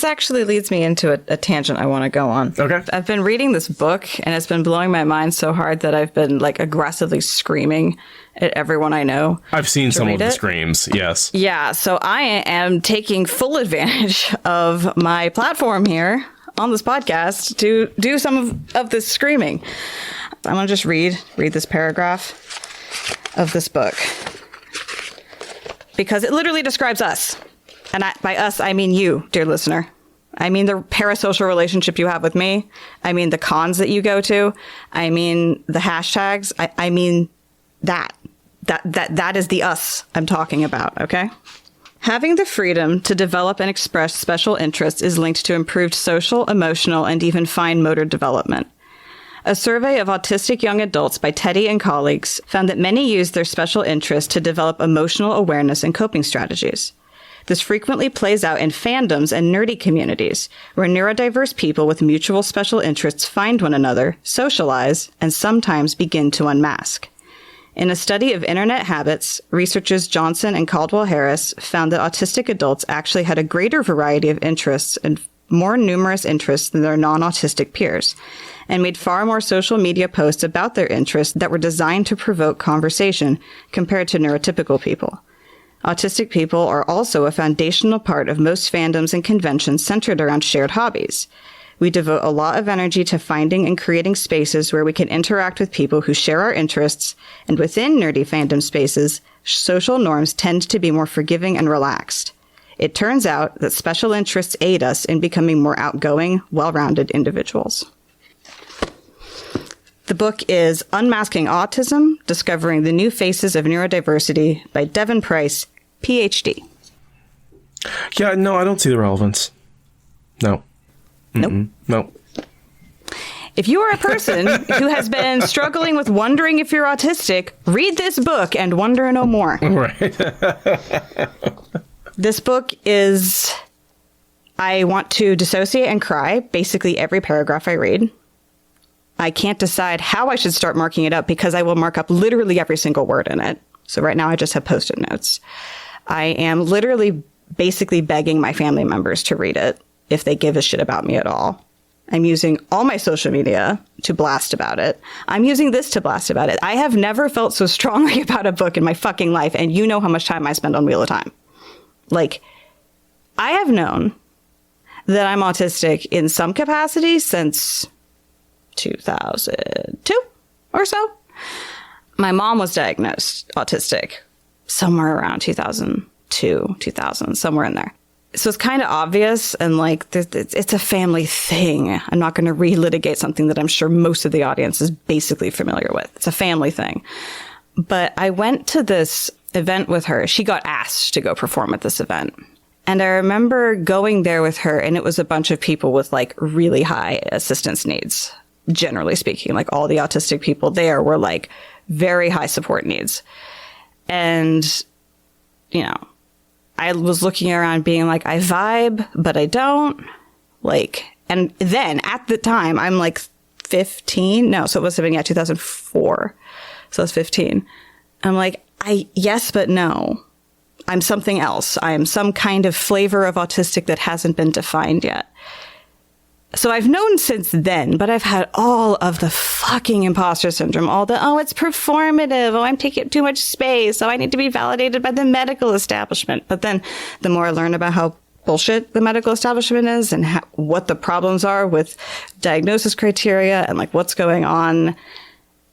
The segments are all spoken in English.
this actually leads me into a tangent I want to go on. Okay. I've been reading this book, and it's been blowing my mind so hard that I've been like aggressively screaming at everyone I know. I've seen some of the screams, yes. Yeah, so I am taking full advantage of my platform here on this podcast to do some of this screaming. I'm going to just read this paragraph of this book, because it literally describes us. And by us, I mean you, dear listener. I mean the parasocial relationship you have with me. I mean the cons that you go to. I mean the hashtags. I mean that is the us I'm talking about, okay? Having the freedom to develop and express special interests is linked to improved social, emotional, and even fine motor development. A survey of autistic young adults by Teddy and colleagues found that many use their special interests to develop emotional awareness and coping strategies. This frequently plays out in fandoms and nerdy communities, where neurodiverse people with mutual special interests find one another, socialize, and sometimes begin to unmask. In a study of internet habits, researchers Johnson and Caldwell-Harris found that autistic adults actually had a greater variety of interests and more numerous interests than their non-autistic peers, and made far more social media posts about their interests that were designed to provoke conversation compared to neurotypical people. Autistic people are also a foundational part of most fandoms and conventions centered around shared hobbies. We devote a lot of energy to finding and creating spaces where we can interact with people who share our interests, and within nerdy fandom spaces, social norms tend to be more forgiving and relaxed. It turns out that special interests aid us in becoming more outgoing, well-rounded individuals. The book is Unmasking Autism, Discovering the New Faces of Neurodiversity by Devin Price, PhD. Yeah, no, I don't see the relevance. No. Nope. No. If you are a person who has been struggling with wondering if you're autistic, read this book and wonder no more. Right. This book is, I want to dissociate and cry basically every paragraph I read. I can't decide how I should start marking it up because I will mark up literally every single word in it. So right now I just have Post-it notes. I am literally basically begging my family members to read it if they give a shit about me at all. I'm using all my social media to blast about it. I'm using this to blast about it. I have never felt so strongly about a book in my fucking life, and you know how much time I spend on Wheel of Time. Like, I have known that I'm autistic in some capacity since 2002 or so. My mom was diagnosed autistic somewhere around 2002, 2000, somewhere in there. So it's kind of obvious, and like it's a family thing. I'm not going to relitigate something that I'm sure most of the audience is basically familiar with. It's a family thing. But I went to this event with her. She got asked to go perform at this event. And I remember going there with her, and it was a bunch of people with like really high assistance needs, generally speaking. Like all the autistic people there were like very high support needs. And, you know, I was looking around being like, I vibe, but I don't. Like, and then at the time, I'm like 15. No, so it must have been, 2004. So I was 15. I'm like, yes, but no. I'm something else. I am some kind of flavor of autistic that hasn't been defined yet. So I've known since then, but I've had all of the fucking imposter syndrome, all the, oh, it's performative. Oh, I'm taking up too much space. Oh, I need to be validated by the medical establishment. But then the more I learn about how bullshit the medical establishment is and what the problems are with diagnosis criteria and like what's going on,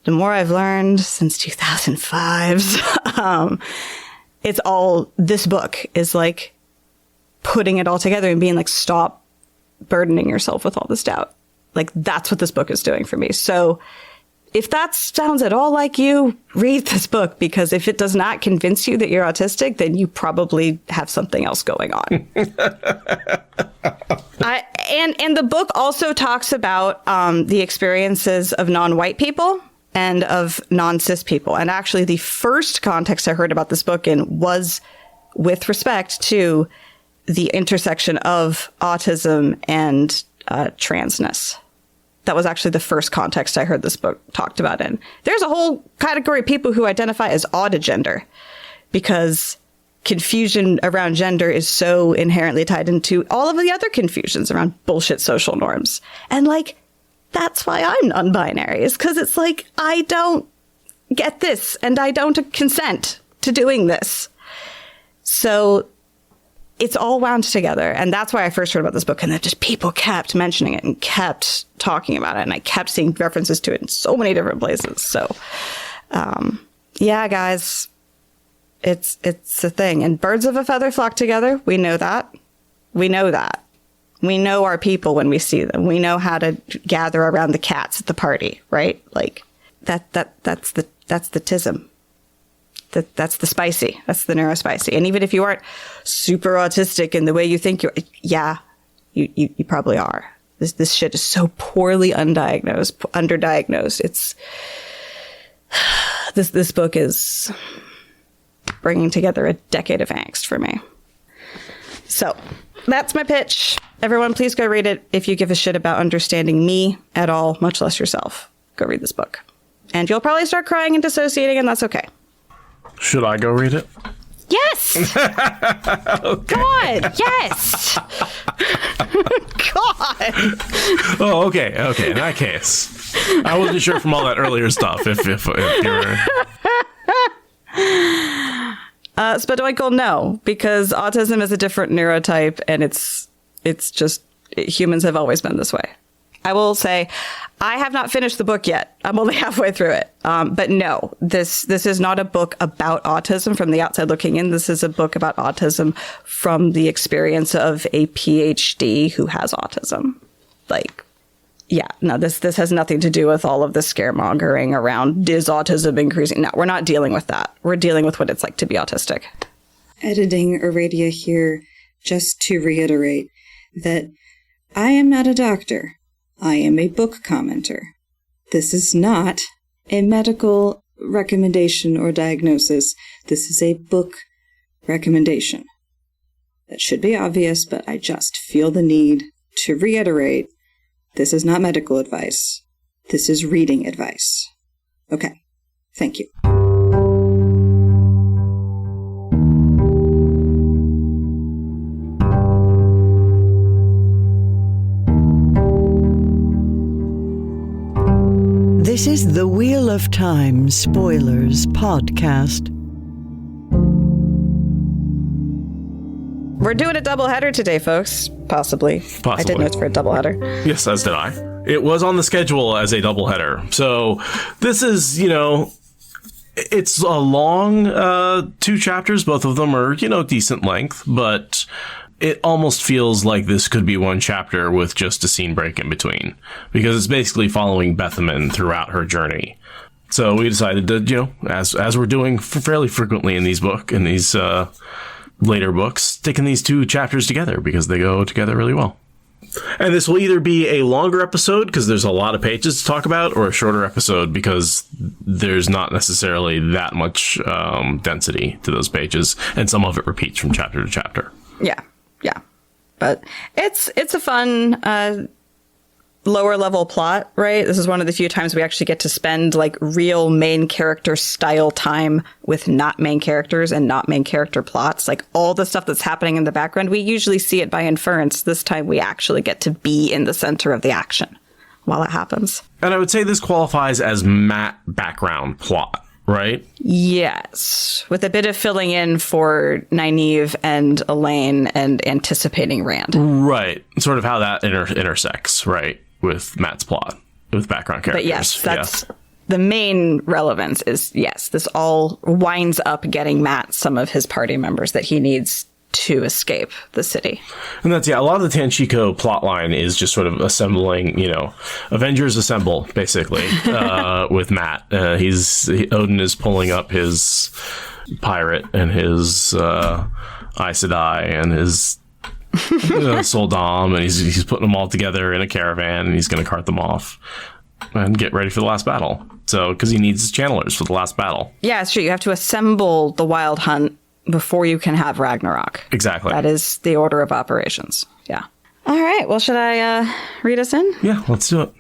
the more I've learned since 2005. It's all, this book is like putting it all together and being like, stop burdening yourself with all this doubt. Like, that's what this book is doing for me. So if that sounds at all like you, read this book, because if it does not convince you that you're autistic, then you probably have something else going on. And the book also talks about the experiences of non-white people and of non-cis people. And actually, the first context I heard about this book in was with respect to the intersection of autism and transness. That was actually the first context I heard this book talked about in. There's a whole category of people who identify as autogender, because confusion around gender is so inherently tied into all of the other confusions around bullshit social norms. And like, that's why I'm non-binary, is because it's like, I don't get this and I don't consent to doing this. So it's all wound together. And that's why I first heard about this book. And then just people kept mentioning it and kept talking about it. And I kept seeing references to it in so many different places. So, yeah, guys, it's a thing. And birds of a feather flock together. We know that. We know that. We know our people when we see them. We know how to gather around the cats at the party, right? Like that's the tism. That's the spicy. That's the neurospicy. And even if you aren't super autistic in the way you think you're, yeah, you probably are. This shit is so poorly underdiagnosed. It's this book is bringing together a decade of angst for me. So that's my pitch. Everyone, please go read it. If you give a shit about understanding me at all, much less yourself, go read this book. And you'll probably start crying and dissociating, and that's okay. Should I go read it? Yes! Okay. God, yes! God! Oh, okay. In that case. I wasn't sure from all that earlier stuff if you were... Spadoinkle, no, because autism is a different neurotype, and it's just, humans have always been this way. I will say, I have not finished the book yet. I'm only halfway through it. But no, this is not a book about autism from the outside looking in. This is a book about autism from the experience of a PhD who has autism. Like, yeah, no, this has nothing to do with all of the scaremongering around, is autism increasing? No, we're not dealing with that. We're dealing with what it's like to be autistic. Editing Aradia here, just to reiterate that I am not a doctor. I am a book commenter. This is not a medical recommendation or diagnosis. This is a book recommendation. That should be obvious, but I just feel the need to reiterate, this is not medical advice. This is reading advice. Okay, thank you. This is the Wheel of Time Spoilers podcast. We're doing a doubleheader today, folks. Possibly. I did notes for a doubleheader. Yes, as did I. It was on the schedule as a doubleheader. So this is, it's a long 2 chapters. Both of them are, decent length, but it almost feels like this could be 1 chapter with just a scene break in between, because it's basically following Bethamin throughout her journey. So we decided to, as we're doing fairly frequently in these later books, sticking these 2 chapters together because they go together really well. And this will either be a longer episode because there's a lot of pages to talk about, or a shorter episode because there's not necessarily that much density to those pages, and some of it repeats from chapter to chapter. Yeah. But it's a fun lower level plot, right? This is one of the few times we actually get to spend like real main character style time with not main characters and not main character plots. Like all the stuff that's happening in the background, we usually see it by inference. This time we actually get to be in the center of the action while it happens. And I would say this qualifies as matte background plot, right? Yes, with a bit of filling in for Nynaeve and Elaine and anticipating Rand. Right. Sort of how that intersects, right, with Matt's plot, with background characters. But yes, that's the main relevance is, yes, this all winds up getting Matt some of his party members that he needs to escape the city. And that's, a lot of the Tanchiko plotline is just sort of assembling, Avengers Assemble, basically, with Matt. Odin is pulling up his pirate and his Aes Sedai and his Soldam, and he's putting them all together in a caravan, and he's going to cart them off and get ready for the last battle. So, because he needs his channelers for the last battle. Yeah, it's true. You have to assemble the Wild Hunt before you can have Ragnarok. Exactly. That is the order of operations. Yeah. All right. Well, should I read us in? Yeah, let's do it.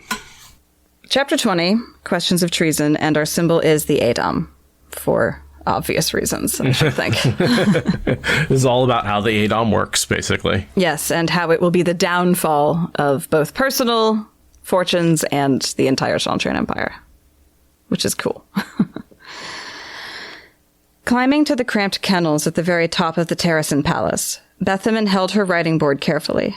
Chapter 20, Questions of Treason, and our symbol is the Adam for obvious reasons, I should think. This is all about how the Adom works, basically. Yes, and how it will be the downfall of both personal fortunes and the entire Seanchan Empire, which is cool. Climbing to the cramped kennels at the very top of the Treason Palace, Bethamin held her writing board carefully.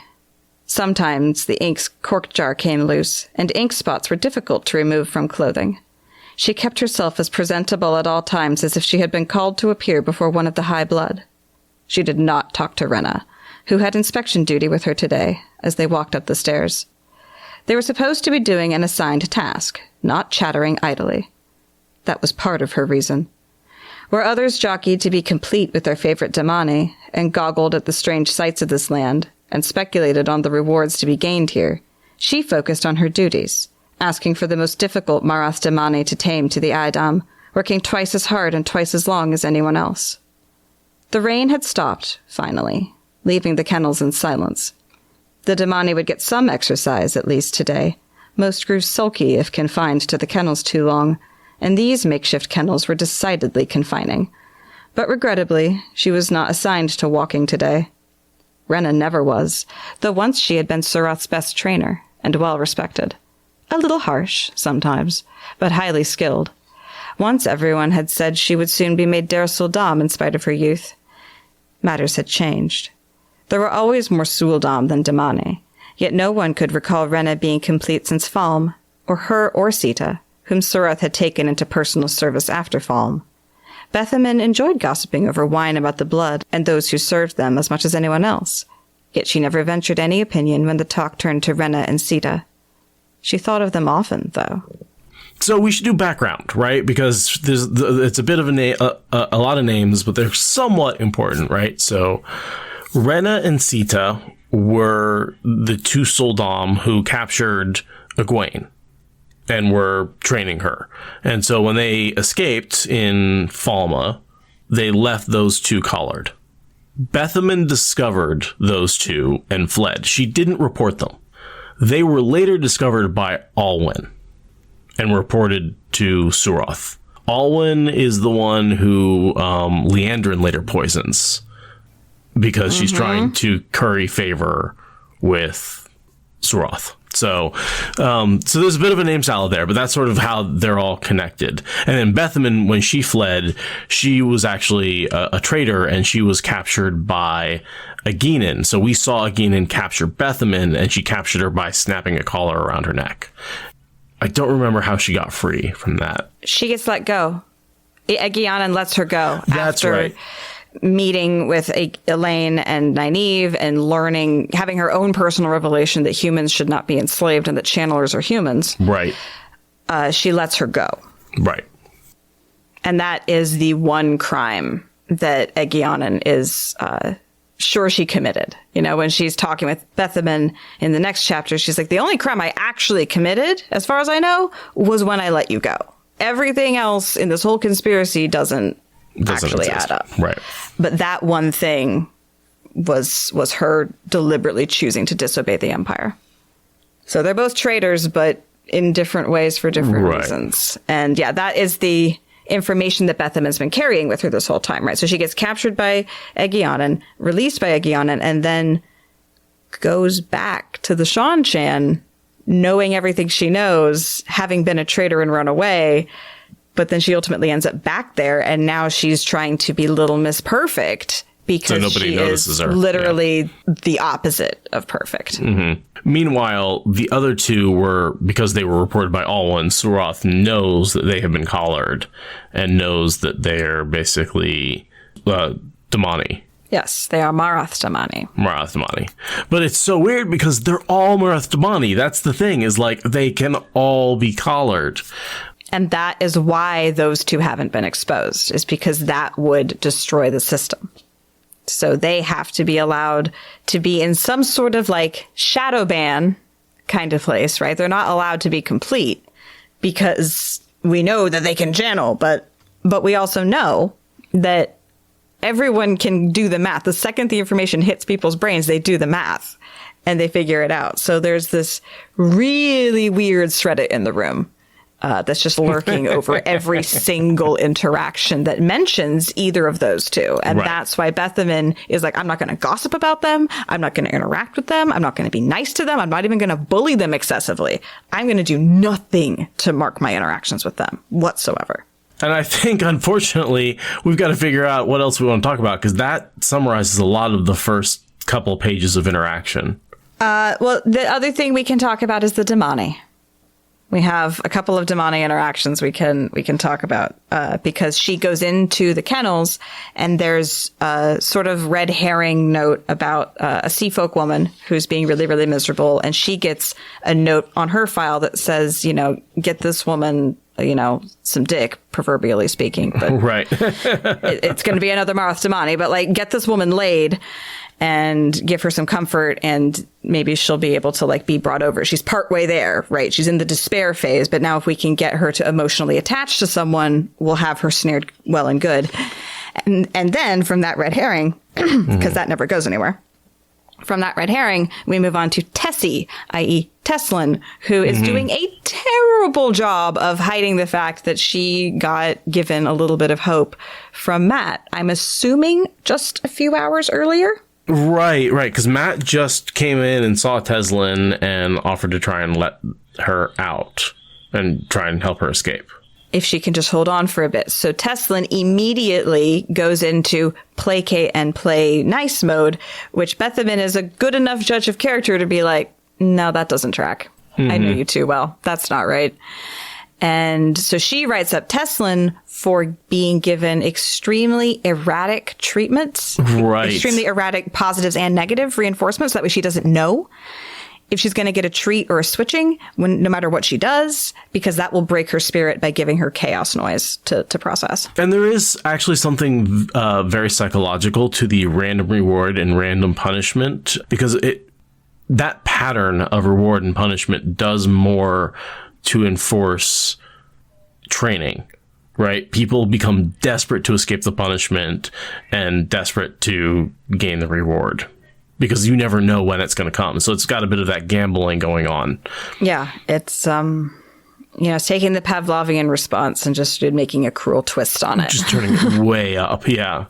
Sometimes the ink's cork jar came loose, and ink spots were difficult to remove from clothing. She kept herself as presentable at all times as if she had been called to appear before one of the high blood. She did not talk to Rena, who had inspection duty with her today, as they walked up the stairs. They were supposed to be doing an assigned task, not chattering idly. That was part of her reason. Where others jockeyed to be complete with their favorite Damani, and goggled at the strange sights of this land, and speculated on the rewards to be gained here, she focused on her duties, asking for the most difficult Marath Damani to tame to the Idam, working twice as hard and twice as long as anyone else. The rain had stopped, finally, leaving the kennels in silence. The Damani would get some exercise, at least today. Most grew sulky if confined to the kennels too long, and these makeshift kennels were decidedly confining. But regrettably, she was not assigned to walking today. Rena never was, though once she had been Surath's best trainer, and well respected. A little harsh, sometimes, but highly skilled. Once everyone had said she would soon be made Der Suldam in spite of her youth. Matters had changed. There were always more Suldam than Damani, yet no one could recall Rena being complete since Falm, or her or Sita, whom Surath had taken into personal service after Falm. Bethamin enjoyed gossiping over wine about the blood and those who served them as much as anyone else, yet she never ventured any opinion when the talk turned to Rena and Sita. She thought of them often, though. So we should do background, right? Because it's a bit of a lot of names, but they're somewhat important, right? So Rena and Sita were the two Suldam who captured Egwene and were training her. And so when they escaped in Falma, they left those two collared. Bethamin discovered those two and fled. She didn't report them. They were later discovered by Alwyn and reported to Surath. Alwyn is the one who Leandrin later poisons because she's trying to curry favor with Surath. So there's a bit of a name salad there, but that's sort of how they're all connected. And then Bethamin, when she fled, she was actually a traitor, and she was captured by Egeanin. So we saw Egeanin capture Bethamin, and she captured her by snapping a collar around her neck. I don't remember how she got free from that. She gets let go. Egeanin lets her go. That's after right. Meeting with Elaine and Nynaeve and learning, having her own personal revelation that humans should not be enslaved and that channelers are humans. Right. She lets her go. Right. And that is the one crime that Egeanin is sure she committed. You know, when she's talking with Bethamin in the next chapter, she's like, the only crime I actually committed, as far as I know, was when I let you go. Everything else in this whole conspiracy doesn't actually exist. add up. Right. But that one thing was her deliberately choosing to disobey the Empire. So they're both traitors, but in different ways for different reasons. And yeah, that is the information that Bethamin's been carrying with her this whole time, right? So she gets captured by Egeanin, released by Egeanin, and then goes back to the Seanchan, knowing everything she knows, having been a traitor and run away. But then she ultimately ends up back there, and now she's trying to be Little Miss Perfect because she is literally the opposite of perfect. Mm-hmm. Meanwhile, the other two were, because they were reported by Alwyn, Surath knows that they have been collared and knows that they're basically Damani. Yes, they are Marath Damani. Marath Damani. But it's so weird because they're all Marath Damani. That's the thing, is like they can all be collared. And that is why those two haven't been exposed, is because that would destroy the system. So they have to be allowed to be in some sort of like shadow ban kind of place, right? They're not allowed to be complete because we know that they can channel, but we also know that everyone can do the math. The second the information hits people's brains, they do the math and they figure it out. So there's this really weird Shreddit in the room. that's just lurking over every single interaction that mentions either of those two. And that's why Bethamin is like, I'm not going to gossip about them. I'm not going to interact with them. I'm not going to be nice to them. I'm not even going to bully them excessively. I'm going to do nothing to mark my interactions with them whatsoever. And I think, unfortunately, we've got to figure out what else we want to talk about, because that summarizes a lot of the first couple pages of interaction. Well, the other thing we can talk about is the Damani. We have a couple of Damani interactions we can talk about, because she goes into the kennels and there's a sort of red herring note about a sea folk woman who's being really, really miserable. And she gets a note on her file that says, get this woman, some dick, proverbially speaking. But right. it's going to be another Marath Damani, but get this woman laid and give her some comfort, and maybe she'll be able to be brought over. She's partway there, right? She's in the despair phase, but now if we can get her to emotionally attach to someone, we'll have her snared well and good. And then from that red herring, because that never goes anywhere, from that red herring, we move on to Tessie, i.e. Teslin, who is doing a terrible job of hiding the fact that she got given a little bit of hope from Matt. I'm assuming just a few hours earlier. Right. Because Matt just came in and saw Teslin and offered to try and let her out and try and help her escape. If she can just hold on for a bit. So Teslin immediately goes into placate and play nice mode, which Bethamin is a good enough judge of character to be like, no, that doesn't track. I know you too well. That's not right. And so she writes up Teslin for being given extremely erratic treatments, extremely erratic positives and negative reinforcements. That way she doesn't know if she's going to get a treat or a switching, no matter what she does, because that will break her spirit by giving her chaos noise to process. And there is actually something very psychological to the random reward and random punishment, because that pattern of reward and punishment does more to enforce training, right? People become desperate to escape the punishment and desperate to gain the reward, because you never know when it's going to come. So it's got a bit of that gambling going on. Yeah, it's it's taking the Pavlovian response and just making a cruel twist on it. Just turning it way up, yeah.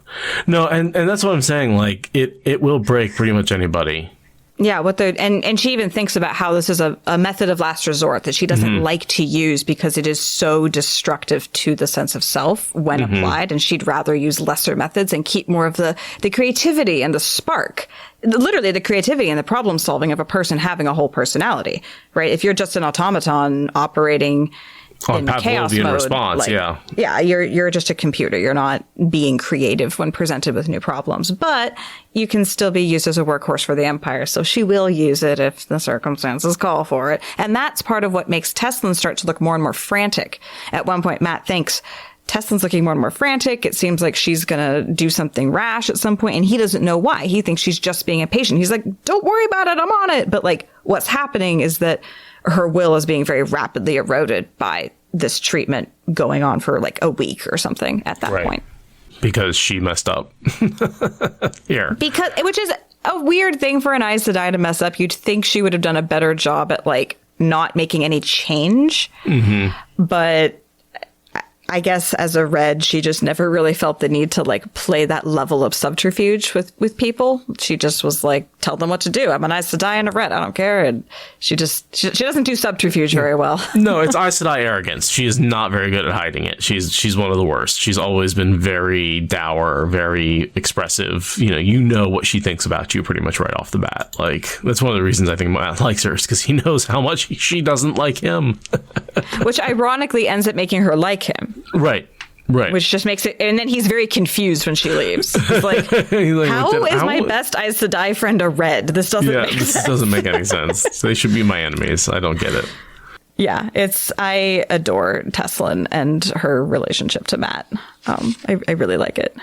No, and that's what I'm saying. It will break pretty much anybody. Yeah, and she even thinks about how this is a method of last resort that she doesn't like to use because it is so destructive to the sense of self when applied, and she'd rather use lesser methods and keep more of the creativity and the spark, literally the creativity and the problem solving of a person having a whole personality, right? If you're just an automaton operating in chaos mode, response, you're just a computer. You're not being creative when presented with new problems, but you can still be used as a workhorse for the Empire. So she will use it if the circumstances call for it. And that's part of what makes Teslin start to look more and more frantic. At one point, Matt thinks Teslin's looking more and more frantic. It seems like she's going to do something rash at some point, and he doesn't know why. He thinks she's just being impatient. He's like, don't worry about it. I'm on it. But what's happening is that her will is being very rapidly eroded by this treatment going on for a week or something at that point. Because she messed up. Here. Which is a weird thing for an Aes Sedai to mess up. You'd think she would have done a better job at not making any change. But I guess as a Red, she just never really felt the need to play that level of subterfuge with people. She just was tell them what to do. I'm an Aes Sedai and a Red. I don't care. And she doesn't do subterfuge very well. No, it's Aes Sedai arrogance. She is not very good at hiding it. She's one of the worst. She's always been very dour, very expressive. You know what she thinks about you pretty much right off the bat. That's one of the reasons I think Matt likes her, is because he knows how much she doesn't like him. Which ironically ends up making her like him. Right. Which just makes it, and then he's very confused when she leaves. He's like, how is my best Aes Sedai friend a Red? This doesn't make sense. This doesn't make any sense. They should be my enemies. I don't get it. Yeah, I adore Teslin and her relationship to Matt. I really like it.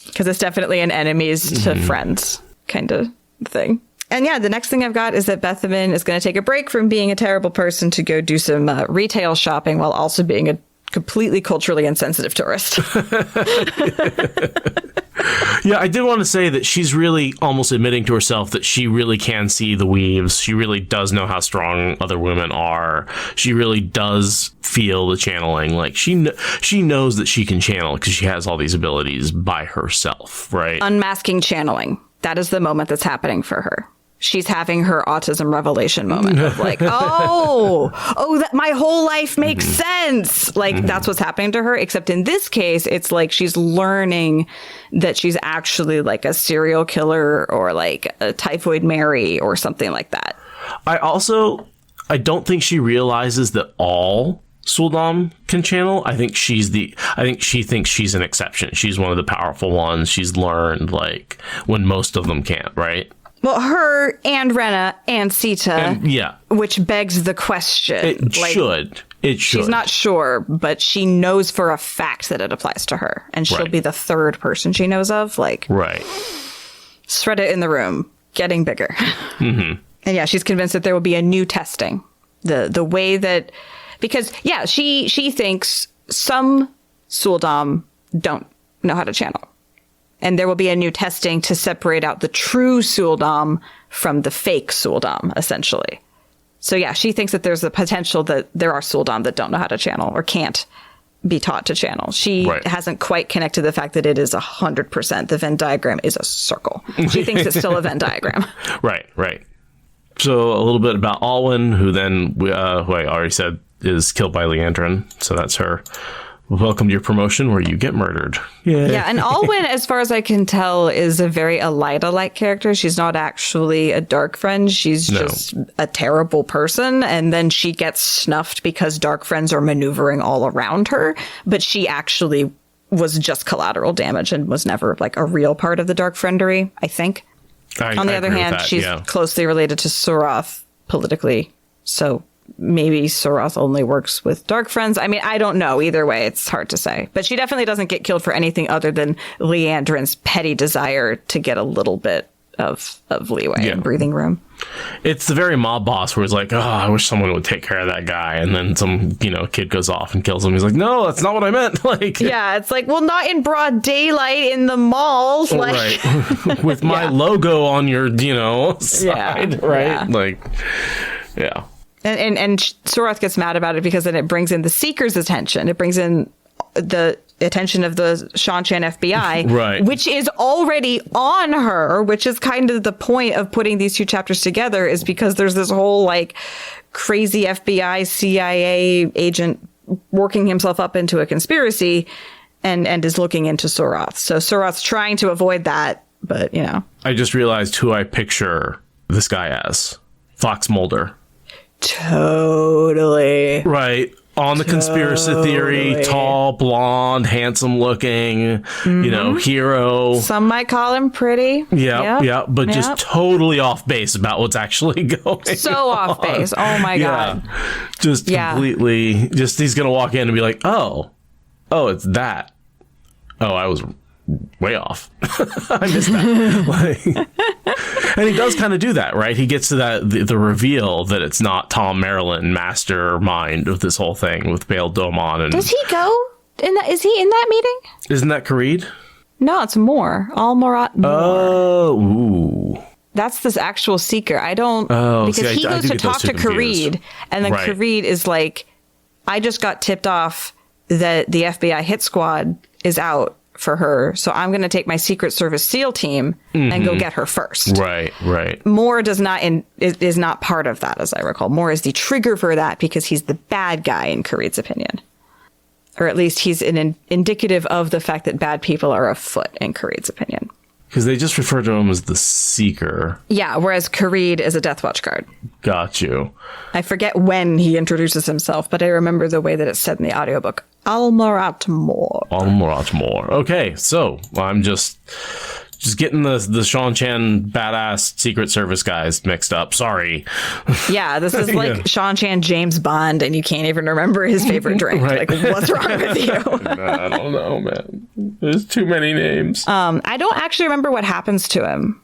Because it's definitely an enemies to friends kind of thing. And yeah, the next thing I've got is that Bethamin is going to take a break from being a terrible person to go do some retail shopping while also being a completely culturally insensitive tourist. Yeah, I did want to say that she's really almost admitting to herself that she really can see the weaves. She really does know how strong other women are. She really does feel the channeling. Like she knows that she can channel because she has all these abilities by herself, right? Unmasking channeling. That is the moment that's happening for her. She's having her autism revelation moment of like, that my whole life makes sense. Like that's what's happening to her. Except in this case, it's like she's learning that she's actually like a serial killer or like a typhoid Mary or something like that. I don't think she realizes that all Suldam can channel. I think she thinks she's an exception. She's one of the powerful ones. She's learned like when most of them can't, right? Well, her and Rena and Sita, yeah, which begs the question. It should. She's not sure, but she knows for a fact that it applies to her, and she'll be the third person she knows of. Like, right, spread it in the room, getting bigger. And yeah, she's convinced that there will be a new testing. The way that, because yeah, she thinks some Suldam don't know how to channel. And there will be a new testing to separate out the true Suldam from the fake Suldam, essentially. So yeah, she thinks that there's a potential that there are Suldam that don't know how to channel or can't be taught to channel. She hasn't quite connected the fact that it is 100%. The Venn diagram is a circle. She thinks it's still a Venn diagram. Right. So a little bit about Alwyn, who then, who I already said is killed by Leandrin. So that's her. Welcome to your promotion where you get murdered. Yeah, and Alwyn, as far as I can tell, is a very Elida-like character. She's not actually a dark friend. She's just a terrible person. And then she gets snuffed because dark friends are maneuvering all around her. But she actually was just collateral damage and was never like a real part of the dark friendery, I think. On the other hand, she's closely related to Surath politically. So maybe Surath only works with dark friends. I mean, I don't know. Either way, it's hard to say. But she definitely doesn't get killed for anything other than Leandrin's petty desire to get a little bit of leeway and breathing room. It's the very mob boss where he's like, I wish someone would take care of that guy. And then some, kid goes off and kills him. He's like, no, that's not what I meant. Like, yeah, it's like, well, not in broad daylight in the mall. Like, right. With my logo on your, side. Right. Yeah. Like, yeah. And Surath gets mad about it because then it brings in the Seeker's attention. It brings in the attention of the Seanchan FBI, right, which is already on her, which is kind of the point of putting these two chapters together, is because there's this whole like crazy FBI CIA agent working himself up into a conspiracy and is looking into Surath. So Surath's trying to avoid that, but I just realized who I picture this guy as. Fox Mulder. Totally. Right. On the conspiracy theory, tall, blonde, handsome looking, hero. Some might call him pretty. Yeah. But just totally off base about what's actually going on. So off base. Oh my God. Just completely, he's going to walk in and be like, oh, it's that. Oh, I was way off. I missed that. And he does kind of do that, right? He gets to the reveal that it's not Tom Maryland, mastermind of this whole thing with Bayle Domon. And does he go in that? Is he in that meeting? Isn't that Kharid? No, it's Moore. Al-Murat Moore. Oh, ooh. That's this actual Seeker. I don't because he goes to talk to Kharid, and then Kharid is like, I just got tipped off that the FBI hit squad is out for her, so I'm going to take my Secret Service SEAL team and go get her first. Right. Moore is not part of that, as I recall. Moore is the trigger for that because he's the bad guy in Kharid's opinion, or at least he's indicative of the fact that bad people are afoot in Kharid's opinion. Because they just refer to him as the Seeker. Yeah, whereas Kharid is a Death Watch guard. Got you. I forget when he introduces himself, but I remember the way that it's said in the audiobook. Al-Murat Moore. Al-Murat Moore. Okay, so I'm just getting the Seanchan badass Secret Service guys mixed up. Sorry. Yeah, this is like Seanchan James Bond, and you can't even remember his favorite drink. Right. Like, what's wrong with you? I don't know, man. There's too many names. I don't actually remember what happens to him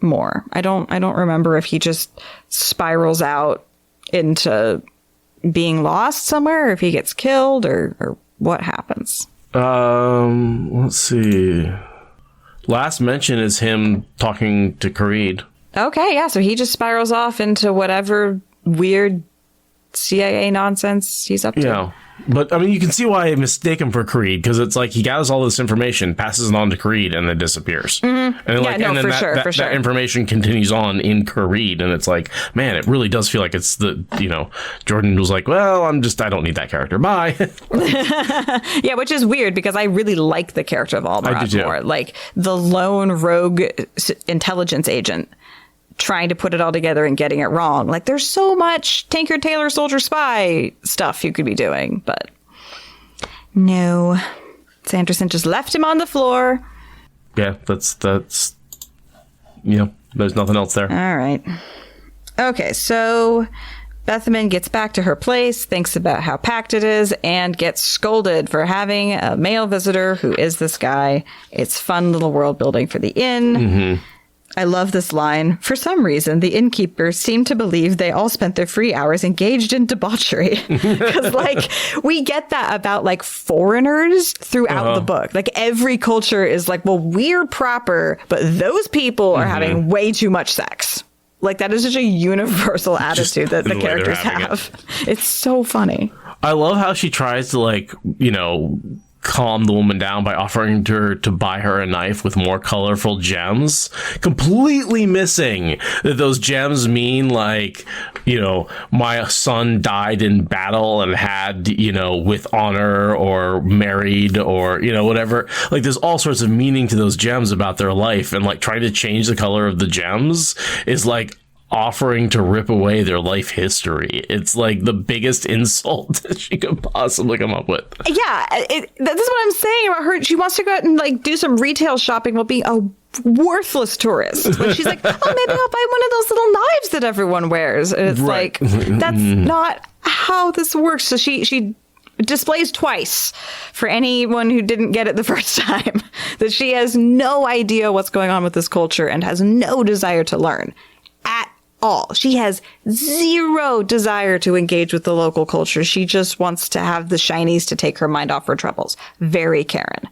more. I don't remember if he just spirals out into being lost somewhere, or if he gets killed, or what happens. Let's see. Last mention is him talking to Creed. Okay, yeah, so he just spirals off into whatever weird CIA nonsense he's up to. Yeah. But, I mean, you can see why I mistake him for Creed, because it's like he gathers all this information, passes it on to Creed, and then disappears. And then, that information continues on in Creed, and it's like, man, it really does feel like it's Jordan was like, well, I don't need that character. Bye. Yeah, which is weird, because I really like the character of Almirad more. Like, the lone rogue intelligence agent trying to put it all together and getting it wrong. Like, there's so much Tinker Tailor Soldier Spy stuff you could be doing, but no. Sanderson just left him on the floor. Yeah, that's there's nothing else there. All right. Okay, so Bethamin gets back to her place, thinks about how packed it is, and gets scolded for having a male visitor who is this guy. It's fun little world building for the inn. Mm-hmm. I love this line. For some reason, the innkeepers seem to believe they all spent their free hours engaged in debauchery. Because, like, we get that about, like, foreigners throughout the book. Like, every culture is like, well, we're proper, but those people are having way too much sex. Like, that is such a universal attitude that the characters have. It's so funny. I love how she tries to, like, calm the woman down by offering her to buy her a knife with more colorful gems, completely missing that those gems mean, like, my son died in battle and had, with honor, or married, or, whatever. Like, there's all sorts of meaning to those gems about their life, and, like, trying to change the color of the gems is like offering to rip away their life history. It's like the biggest insult that she could possibly come up with. Yeah, that's what I'm saying about her. She wants to go out and, like, do some retail shopping while being a worthless tourist. When she's like, oh, maybe I'll buy one of those little knives that everyone wears. And it's like, that's not how this works. So she displays twice, for anyone who didn't get it the first time, that she has no idea what's going on with this culture and has no desire to learn at all. She has zero desire to engage with the local culture. She just wants to have the shinies to take her mind off her troubles. Very Karen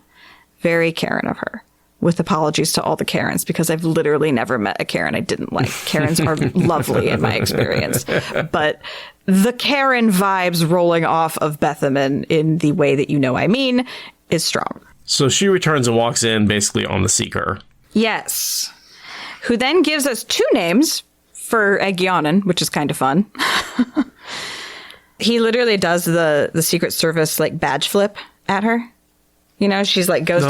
of her. With apologies to all the Karens, because I've literally never met a Karen I didn't like. Karens are lovely in my experience. But the Karen vibes rolling off of Bethamin in the way that I mean is strong. So she returns and walks in basically on the Seeker. Yes. Who then gives us two names for Egeanin, which is kind of fun. He literally does the Secret Service, like, badge flip at her. She's like, goes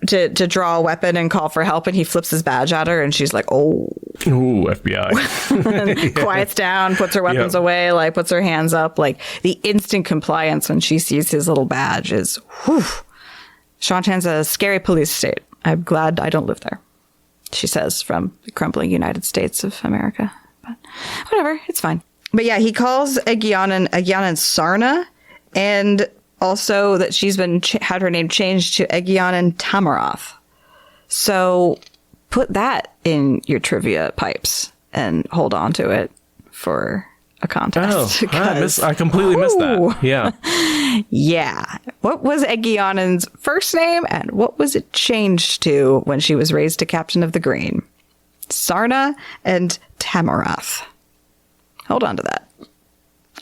to draw a weapon and call for help, and he flips his badge at her, and she's like, oh. Ooh, FBI. Quiets down, puts her weapons away, like, puts her hands up. Like, the instant compliance when she sees his little badge is, whew. Seanchan's a scary police state. I'm glad I don't live there, she says, from the crumbling United States of America. But whatever, it's fine. But yeah, he calls Egeanin Sarna, and also that she's been had her name changed to Egeanin Tamarath. So put that in your trivia pipes and hold on to it for a contest. Oh, I completely missed that. Yeah. Yeah. What was Egeanin's first name, and what was it changed to when she was raised to Captain of the Green? Sarna and Tamarath. Hold on to that.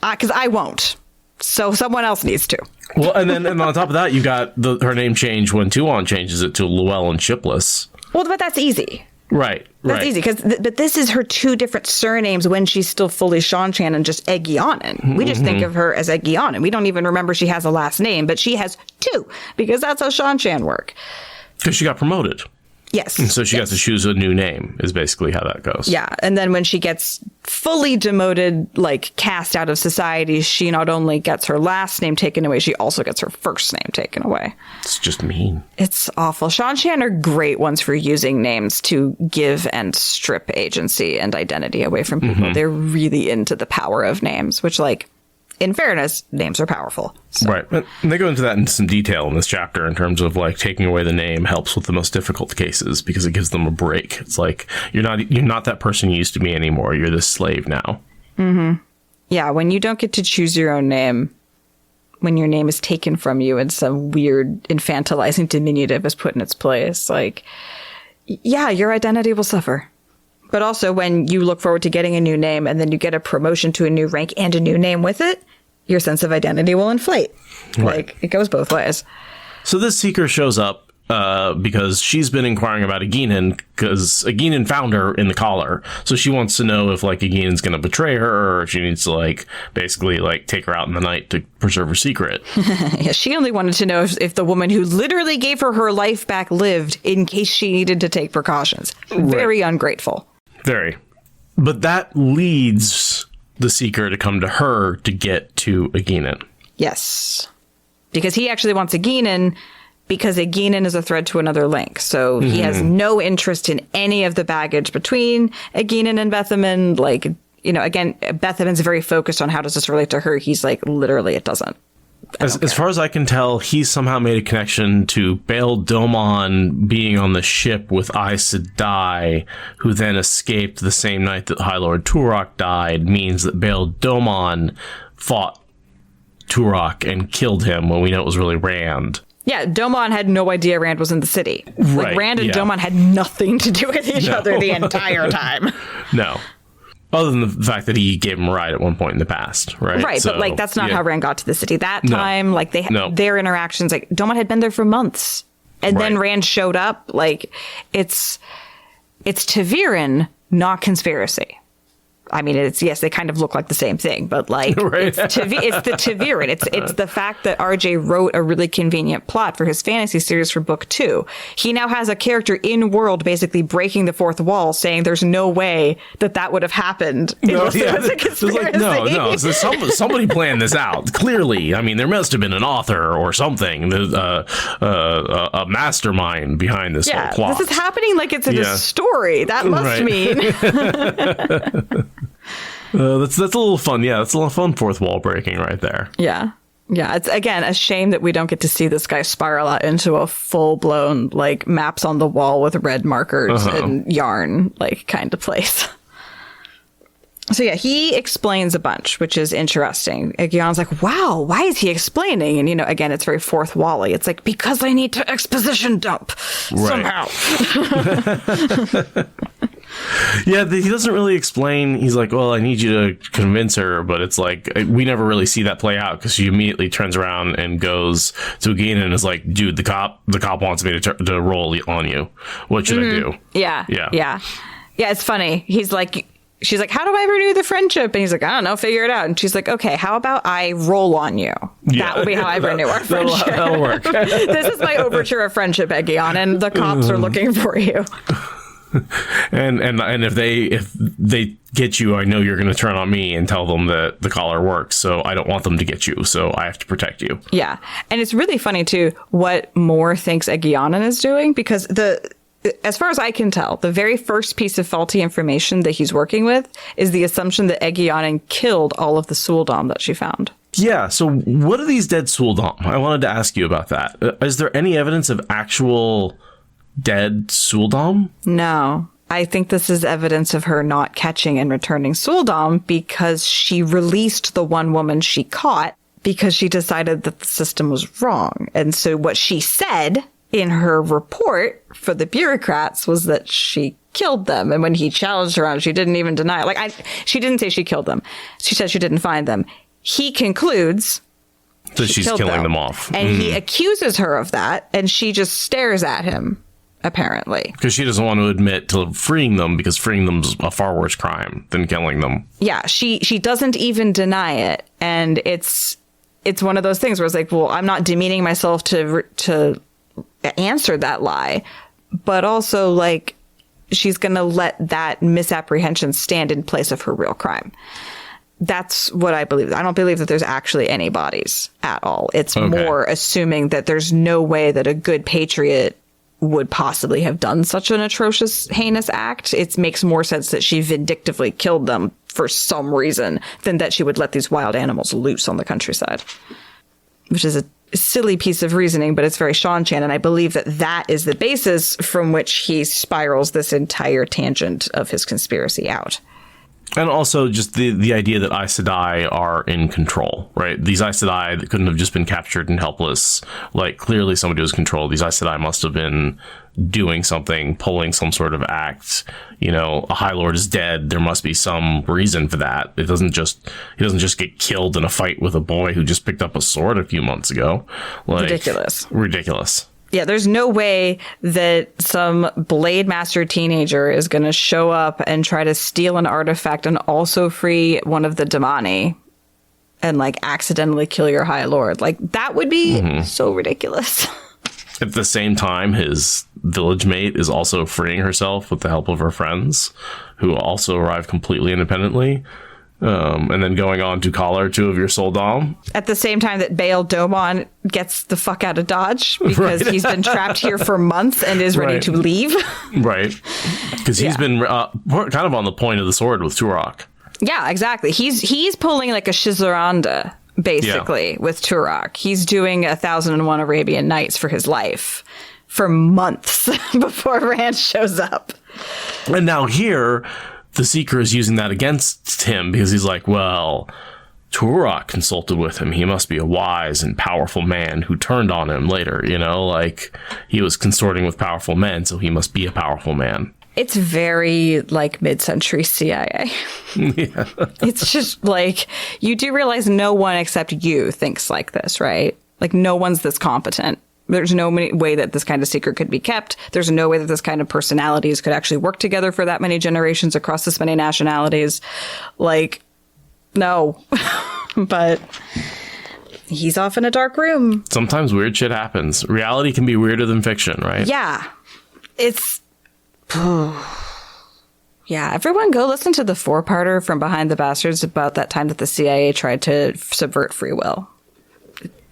Because I won't. So someone else needs to. Well, and on top of that, you got her name change when Tuon changes it to Llewellyn Shipless. Well, but that's easy. Right. That's easy, but this is her two different surnames when she's still fully Seanchan and just Egeanin. We just think of her as Egeanin. We don't even remember she has a last name, but she has two, because that's how Seanchan work. Because she got promoted. Yes. And so she got to choose a new name, is basically how that goes. Yeah. And then when she gets fully demoted, like cast out of society, she not only gets her last name taken away, she also gets her first name taken away. It's just mean. It's awful. Seanchan are great ones for using names to give and strip agency and identity away from people. They're really into the power of names, which, like, in fairness, names are powerful. So. Right. And they go into that in some detail in this chapter in terms of, like, taking away the name helps with the most difficult cases because it gives them a break. It's like, you're not that person you used to be anymore. You're this slave now. Yeah, when you don't get to choose your own name, when your name is taken from you and some weird infantilizing diminutive is put in its place, like, yeah, your identity will suffer. But also when you look forward to getting a new name and then you get a promotion to a new rank and a new name with it, your sense of identity will inflate. Right. Like, it goes both ways. So this seeker shows up because she's been inquiring about Egeanin, because Egeanin found her in the collar. So she wants to know if, like, Egeanin's going to betray her, or if she needs to, like, basically, like, take her out in the night to preserve her secret. Yeah, she only wanted to know if the woman who literally gave her life back lived in case she needed to take precautions. Very ungrateful. Very. But that leads the seeker to come to her to get to Egeanin. Yes. Because he actually wants Egeanin because Egeanin is a thread to another link. So he has no interest in any of the baggage between Egeanin and Bethamin. Like, you know, again, Bethamin's very focused on how does this relate to her. He's like, literally, it doesn't. As far as I can tell, he somehow made a connection to Bayle Domon being on the ship with Aes Sedai, who then escaped the same night that High Lord Turok died, means that Bayle Domon fought Turok and killed him when we know it was really Rand. Yeah, Domon had no idea Rand was in the city. Like, Right, Rand and yeah. Domon had nothing to do with each other the entire time. No. Other than the fact that he gave him a ride at one point in the past, right? Right, So, but like that's not yeah. how Rand got to the city that time. Like their interactions, like Domon had been there for months, and then Right. Rand showed up. Like it's Taviran, not conspiracy. I mean, yes, they kind of look like the same thing, but like Right. it's the Taviran. It's the fact that RJ wrote a really convenient plot for his fantasy series for book 2. He now has a character in world basically breaking the fourth wall, saying there's no way that would have happened unless it was a conspiracy. Like, no. So somebody planned this out. Clearly, I mean, there must have been an author or something, a mastermind behind this whole plot. This is happening like it's in a story. That must mean. That's a little fun. Yeah, that's a little fun fourth wall breaking right there. Yeah. It's, again, a shame that we don't get to see this guy spiral out into a full-blown, like, maps on the wall with red markers and yarn, like, kind of place. So, yeah, he explains a bunch, which is interesting. Egean's like, wow, why is he explaining? And, you know, again, it's very fourth wall-y. It's like, because I need to exposition dump somehow. Yeah, he doesn't really explain. He's like, well, I need you to convince her, but it's like, we never really see that play out because she immediately turns around and goes to Egeanin and is like, dude, the cop wants me to roll on you. What should I do? Yeah, it's funny. She's like, how do I renew the friendship? And he's like, I don't know, figure it out. And she's like, okay, how about I roll on you? That will be how I renew our friendship. That'll work. This is my overture of friendship, Egeanin, and the cops are looking for you. And if they get you, I know you're going to turn on me and tell them that the collar works. So I don't want them to get you. So I have to protect you. Yeah. And it's really funny, too, what Moore thinks Egeanin is doing, because as far as I can tell, the very first piece of faulty information that he's working with is the assumption that Egeanin killed all of the Suldam that she found. Yeah, so what are these dead Suldam? I wanted to ask you about that. Is there any evidence of actual dead Suldam? No. I think this is evidence of her not catching and returning Suldam because she released the one woman she caught because she decided that the system was wrong. And so what she said in her report for the bureaucrats was that she killed them. And when he challenged her on it, she didn't even deny it. Like, she didn't say she killed them. She said she didn't find them. He concludes that she's killing them off. And he accuses her of that. And she just stares at him, apparently. Because she doesn't want to admit to freeing them, because freeing them's a far worse crime than killing them. Yeah, she doesn't even deny it. And it's one of those things where it's like, well, I'm not demeaning myself to answer that lie, but also, like, she's going to let that misapprehension stand in place of her real crime. That's what I believe. I don't believe that there's actually any bodies at all. It's more assuming that there's no way that a good patriot would possibly have done such an atrocious, heinous act. It makes more sense that she vindictively killed them for some reason than that she would let these wild animals loose on the countryside, which is a silly piece of reasoning, but it's very Seanchan, and I believe that is the basis from which he spirals this entire tangent of his conspiracy out. And also just the idea that Aes Sedai are in control, right? These Aes Sedai that couldn't have just been captured and helpless. Like, clearly somebody was controlled. These Aes Sedai must have been doing something, pulling some sort of act. You know, a High Lord is dead. There must be some reason for that. He doesn't just get killed in a fight with a boy who just picked up a sword a few months ago. Like, Ridiculous. Yeah, there's no way that some Blade Master teenager is going to show up and try to steal an artifact and also free one of the Damani and, like, accidentally kill your High Lord. Like, that would be so ridiculous. At the same time, his village mate is also freeing herself with the help of her friends, who also arrive completely independently. And then going on to collar 2 of your Soldam. At the same time that Bayle Domon gets the fuck out of Dodge because he's been trapped here for months and is ready to leave. Right. Because he's been kind of on the point of the sword with Turok. Yeah, exactly. He's pulling like a Shizaranda, basically, with Turok. He's doing 1001 Arabian Nights for his life for months before Rand shows up. And now here, the Seeker is using that against him because he's like, well, Turok consulted with him. He must be a wise and powerful man who turned on him later, you know? Like, he was consorting with powerful men, so he must be a powerful man. It's very, like, mid-century CIA. Yeah. It's just, like, you do realize no one except you thinks like this, right? Like, no one's this competent. There's no way that this kind of secret could be kept. There's no way that this kind of personalities could actually work together for that many generations across this many nationalities. Like, no. But he's off in a dark room. Sometimes weird shit happens. Reality can be weirder than fiction, right? Yeah. It's... Yeah, everyone go listen to the 4-parter from Behind the Bastards about that time that the CIA tried to subvert free will.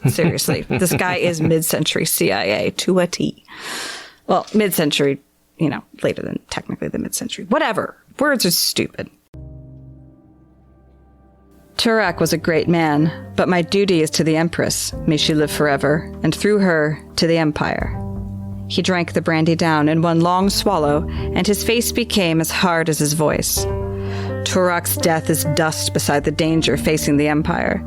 Seriously, this guy is mid-century CIA to a T. Well, mid-century, you know, later than technically the mid-century. Whatever. Words are stupid. Turok was a great man, but my duty is to the Empress, may she live forever, and through her, to the Empire. He drank the brandy down in one long swallow, and his face became as hard as his voice. Turok's death is dust beside the danger facing the Empire.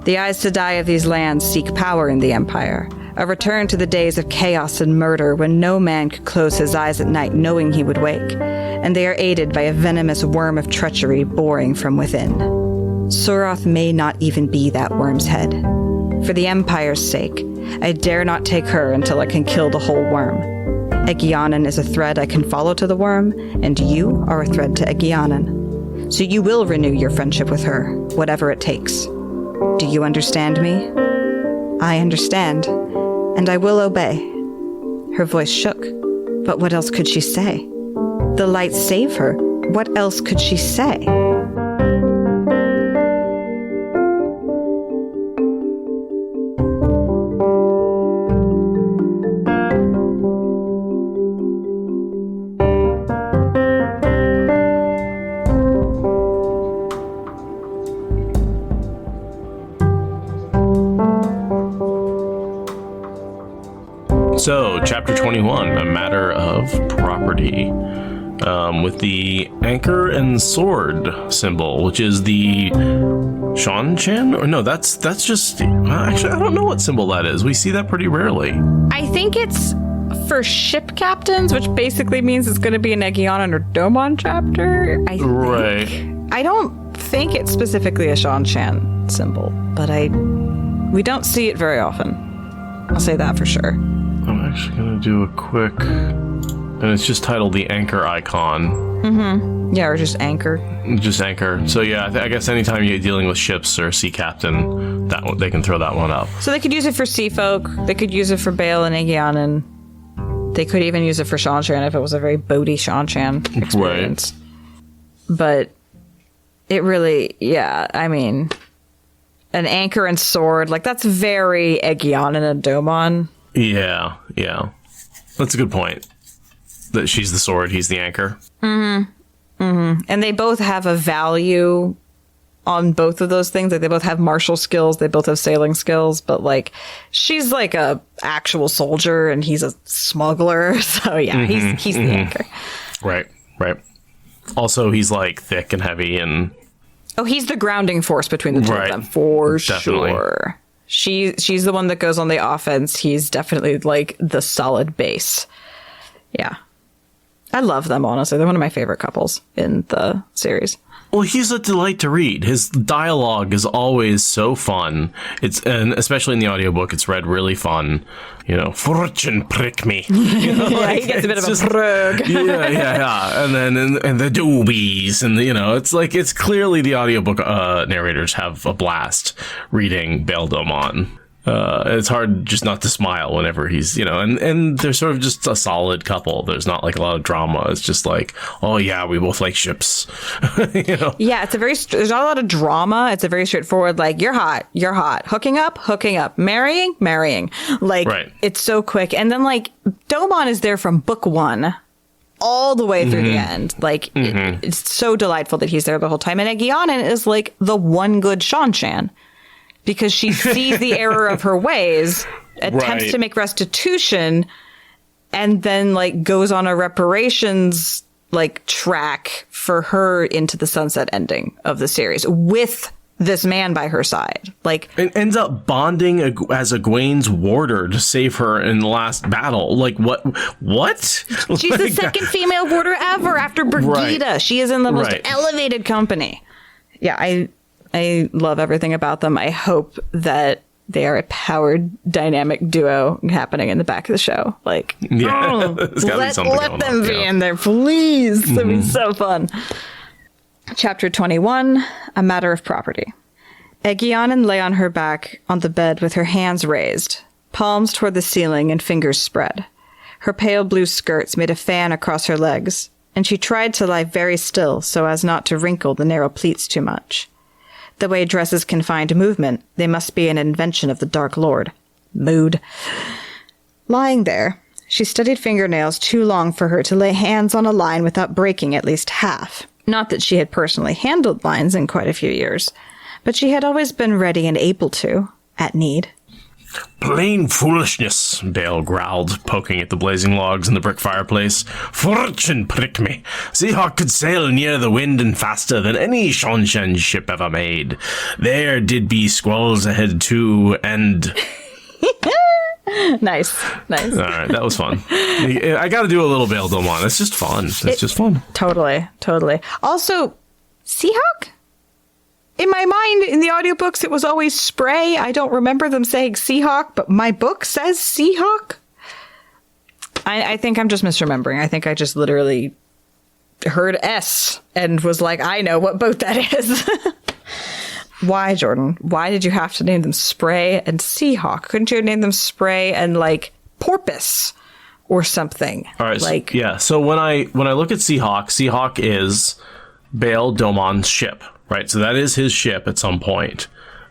The Aes Sedai of these lands seek power in the Empire, a return to the days of chaos and murder when no man could close his eyes at night knowing he would wake, and they are aided by a venomous worm of treachery boring from within. Surath may not even be that worm's head. For the Empire's sake, I dare not take her until I can kill the whole worm. Egeanin is a thread I can follow to the worm, and you are a thread to Egeanin. So you will renew your friendship with her, whatever it takes. Do you understand me? I understand, and I will obey. Her voice shook, but what else could she say? The light save her. What else could she say? So, Chapter 21, a matter of property, with the anchor and sword symbol, which is the Seanchan? Or no, that's just... Actually, I don't know what symbol that is. We see that pretty rarely. I think it's for ship captains, which basically means it's going to be an Egeanin or Domon chapter. I think. Right. I don't think it's specifically a Seanchan symbol, but we don't see it very often. I'll say that for sure. I'm actually going to do a quick... And it's just titled the anchor icon. Mm-hmm. Yeah, or just anchor. Just anchor. So yeah, I guess anytime you're dealing with ships or sea captain, they can throw that one up. So they could use it for sea folk. They could use it for Bayle and Egeanin. They could even use it for Seanchan if it was a very boaty Seanchan experience. Right. But it really, yeah, I mean, an anchor and sword, like that's very Egeanin and Domon. Yeah. That's a good point. That she's the sword, he's the anchor. Mm-hmm. Mm-hmm. And they both have a value on both of those things. Like they both have martial skills, they both have sailing skills, but like she's like a actual soldier and he's a smuggler. So yeah, he's the anchor. Right. Also, he's like thick and heavy and... Oh, he's the grounding force between the two of them, for Definitely. sure. She's the one that goes on the offense. He's definitely like the solid base. Yeah. I love them, honestly. They're one of my favorite couples in the series. Well, he's a delight to read. His dialogue is always so fun. And especially in the audiobook, it's read really fun. You know, fortune prick me. You know, Yeah, he gets a bit of a prug. yeah. And then and the doobies and it's clearly the audiobook narrators have a blast reading Bayle Domon. It's hard just not to smile whenever he's, and they're sort of just a solid couple. There's not like a lot of drama. It's just like, oh yeah, we both like ships. Yeah, there's not a lot of drama. It's a very straightforward, like, you're hot, hooking up, marrying. Like, right. It's so quick. And then like Domon is there from book 1 all the way through the end. Like, it's so delightful that he's there the whole time. And Egeanin is like the one good Seanchan. Because she sees the error of her ways, attempts to make restitution, and then like goes on a reparations like track for her into the sunset ending of the series with this man by her side. Like, and ends up bonding as Egwene's warder to save her in the last battle. Like, what? She's the second female warder ever after Brigida. Right. She is in the most elevated company. Yeah, I love everything about them. I hope that they are a powered dynamic duo happening in the back of the show. Like, let them be in there, please. That'd be so fun. Chapter 21, A Matter of Property. Egeanin lay on her back on the bed with her hands raised, palms toward the ceiling and fingers spread. Her pale blue skirts made a fan across her legs, and she tried to lie very still so as not to wrinkle the narrow pleats too much. The way dresses confine to movement, they must be an invention of the Dark Lord. Mood. Lying there, she studied fingernails too long for her to lay hands on a line without breaking at least half. Not that she had personally handled lines in quite a few years, but she had always been ready and able to, at need. Plain foolishness, Bayle growled, poking at the blazing logs in the brick fireplace. Fortune prick me. Seahawk could sail near the wind and faster than any Seanchan ship ever made. There did be squalls ahead too, and... Nice. All right, that was fun. I got to do a little Bayle Domon. It's just fun. It's just fun. Totally. Also, Seahawk? In my mind, in the audiobooks, it was always Spray. I don't remember them saying Seahawk, but my book says Seahawk. I think I'm just misremembering. I think I just literally heard S and was like, I know what boat that is. Why, Jordan? Why did you have to name them Spray and Seahawk? Couldn't you have named them Spray and, like, Porpoise or something? All right. Like, So when I look at Seahawk is Bayle Domon's ship. Right, so that is his ship at some point.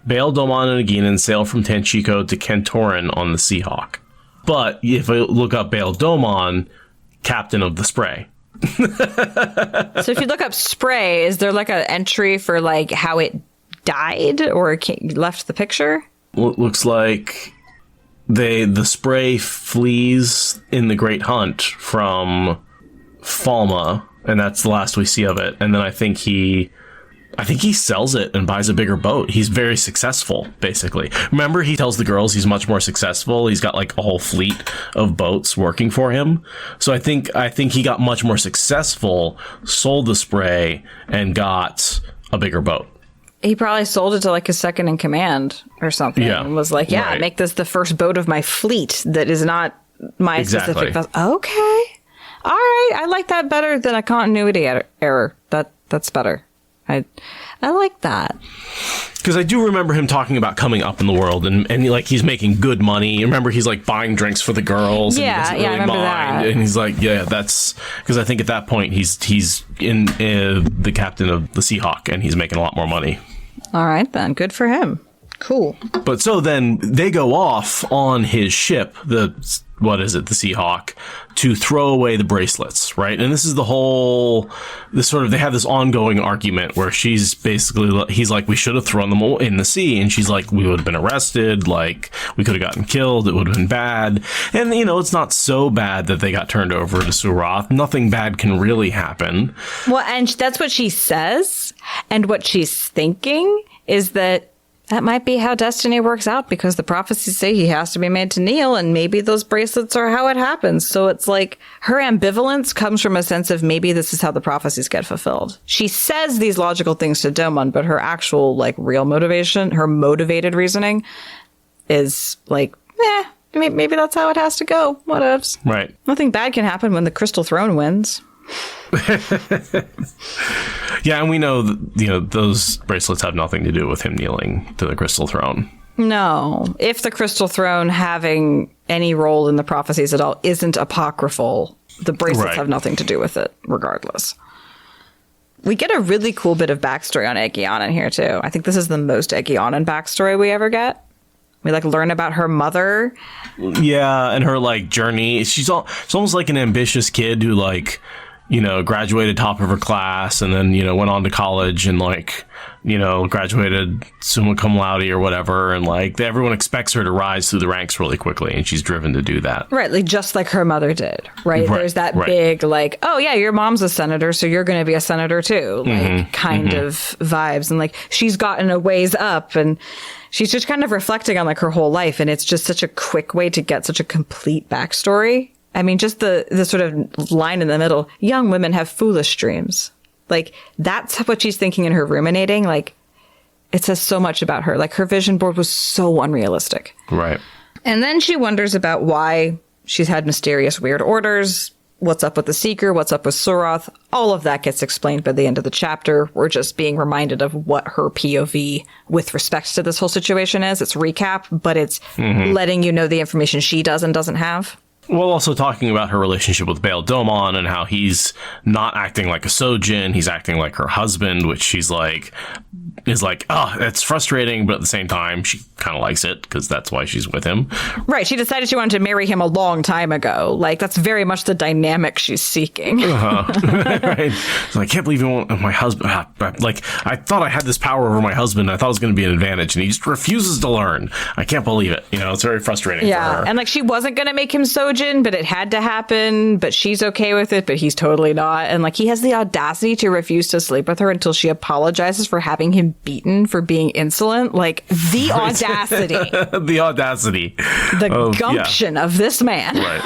Bayle Domon and Egeanin sail from Tanchico to Kentorin on the Seahawk. But if I look up Bayle Domon, captain of the Spray. So if you look up Spray, is there like an entry for like how it died or left the picture? Well, it looks like the Spray flees in the Great Hunt from Falma, and that's the last we see of it. And then I think he sells it and buys a bigger boat. He's very successful, basically. Remember, he tells the girls he's much more successful. He's got like a whole fleet of boats working for him. So I think he got much more successful, sold the Spray, and got a bigger boat. He probably sold it to like his second in command or something. Yeah, and was like, make this the first boat of my fleet that is not my specific vessel. Okay. All right. I like that better than a continuity error. That's better. I like that. Because I do remember him talking about coming up in the world and like he's making good money. Remember, he's like buying drinks for the girls. And he doesn't really I remember mind. that. And he's like, that's because I think at that point he's in the captain of the Seahawk and he's making a lot more money. All right, then. Good for him. Cool. But so then they go off on his ship, the what is it, the Seahawk, to throw away the bracelets, right? And this is they have this ongoing argument where he's like, we should have thrown them in the sea. And she's like, we would have been arrested. Like, we could have gotten killed. It would have been bad. And, it's not so bad that they got turned over to Suroth. Nothing bad can really happen. Well, and that's what she says. And what she's thinking is that might be how destiny works out, because the prophecies say he has to be made to kneel, and maybe those bracelets are how it happens. So it's like her ambivalence comes from a sense of maybe this is how the prophecies get fulfilled. She says these logical things to Domon, but her actual real motivation, her motivated reasoning is maybe that's how it has to go. Whatevs. Right. Nothing bad can happen when the Crystal Throne wins. Yeah, and we know that, those bracelets have nothing to do with him kneeling to the Crystal Throne. No. If the Crystal Throne having any role in the prophecies at all isn't apocryphal, the bracelets have nothing to do with it, regardless. We get a really cool bit of backstory on Egeanin here, too. I think this is the most Egeanin backstory we ever get. We learn about her mother. Yeah, and her journey. She's almost like an ambitious kid who graduated top of her class and then, went on to college and graduated summa cum laude or whatever. And everyone expects her to rise through the ranks really quickly, and she's driven to do that. Right. Just like her mother did. Right. There's that big oh, yeah, your mom's a senator, so you're going to be a senator, too. Kind of vibes. And she's gotten a ways up, and she's just kind of reflecting on her whole life. And it's just such a quick way to get such a complete backstory. I mean, just the sort of line in the middle, young women have foolish dreams. That's what she's thinking in her ruminating. It says so much about her. Her vision board was so unrealistic. Right. And then she wonders about why she's had mysterious weird orders. What's up with the Seeker? What's up with Suroth? All of that gets explained by the end of the chapter. We're just being reminded of what her POV with respect to this whole situation is. It's recap, but it's letting you know the information she does and doesn't have. Well, also talking about her relationship with Bayle Domon and how he's not acting like a Sojin, he's acting like her husband, which she's is oh, that's frustrating, but at the same time, she kind of likes it because that's why she's with him. Right. She decided she wanted to marry him a long time ago. That's very much the dynamic she's seeking. Right. I can't believe you want my husband. I thought I had this power over my husband. I thought it was going to be an advantage, and he just refuses to learn. I can't believe it. It's very frustrating for her. And she wasn't going to make him Sojin, but it had to happen, but she's okay with it, but he's totally not. And he has the audacity to refuse to sleep with her until she apologizes for having him beaten for being insolent. The audacity. The audacity. The gumption of this man. Right.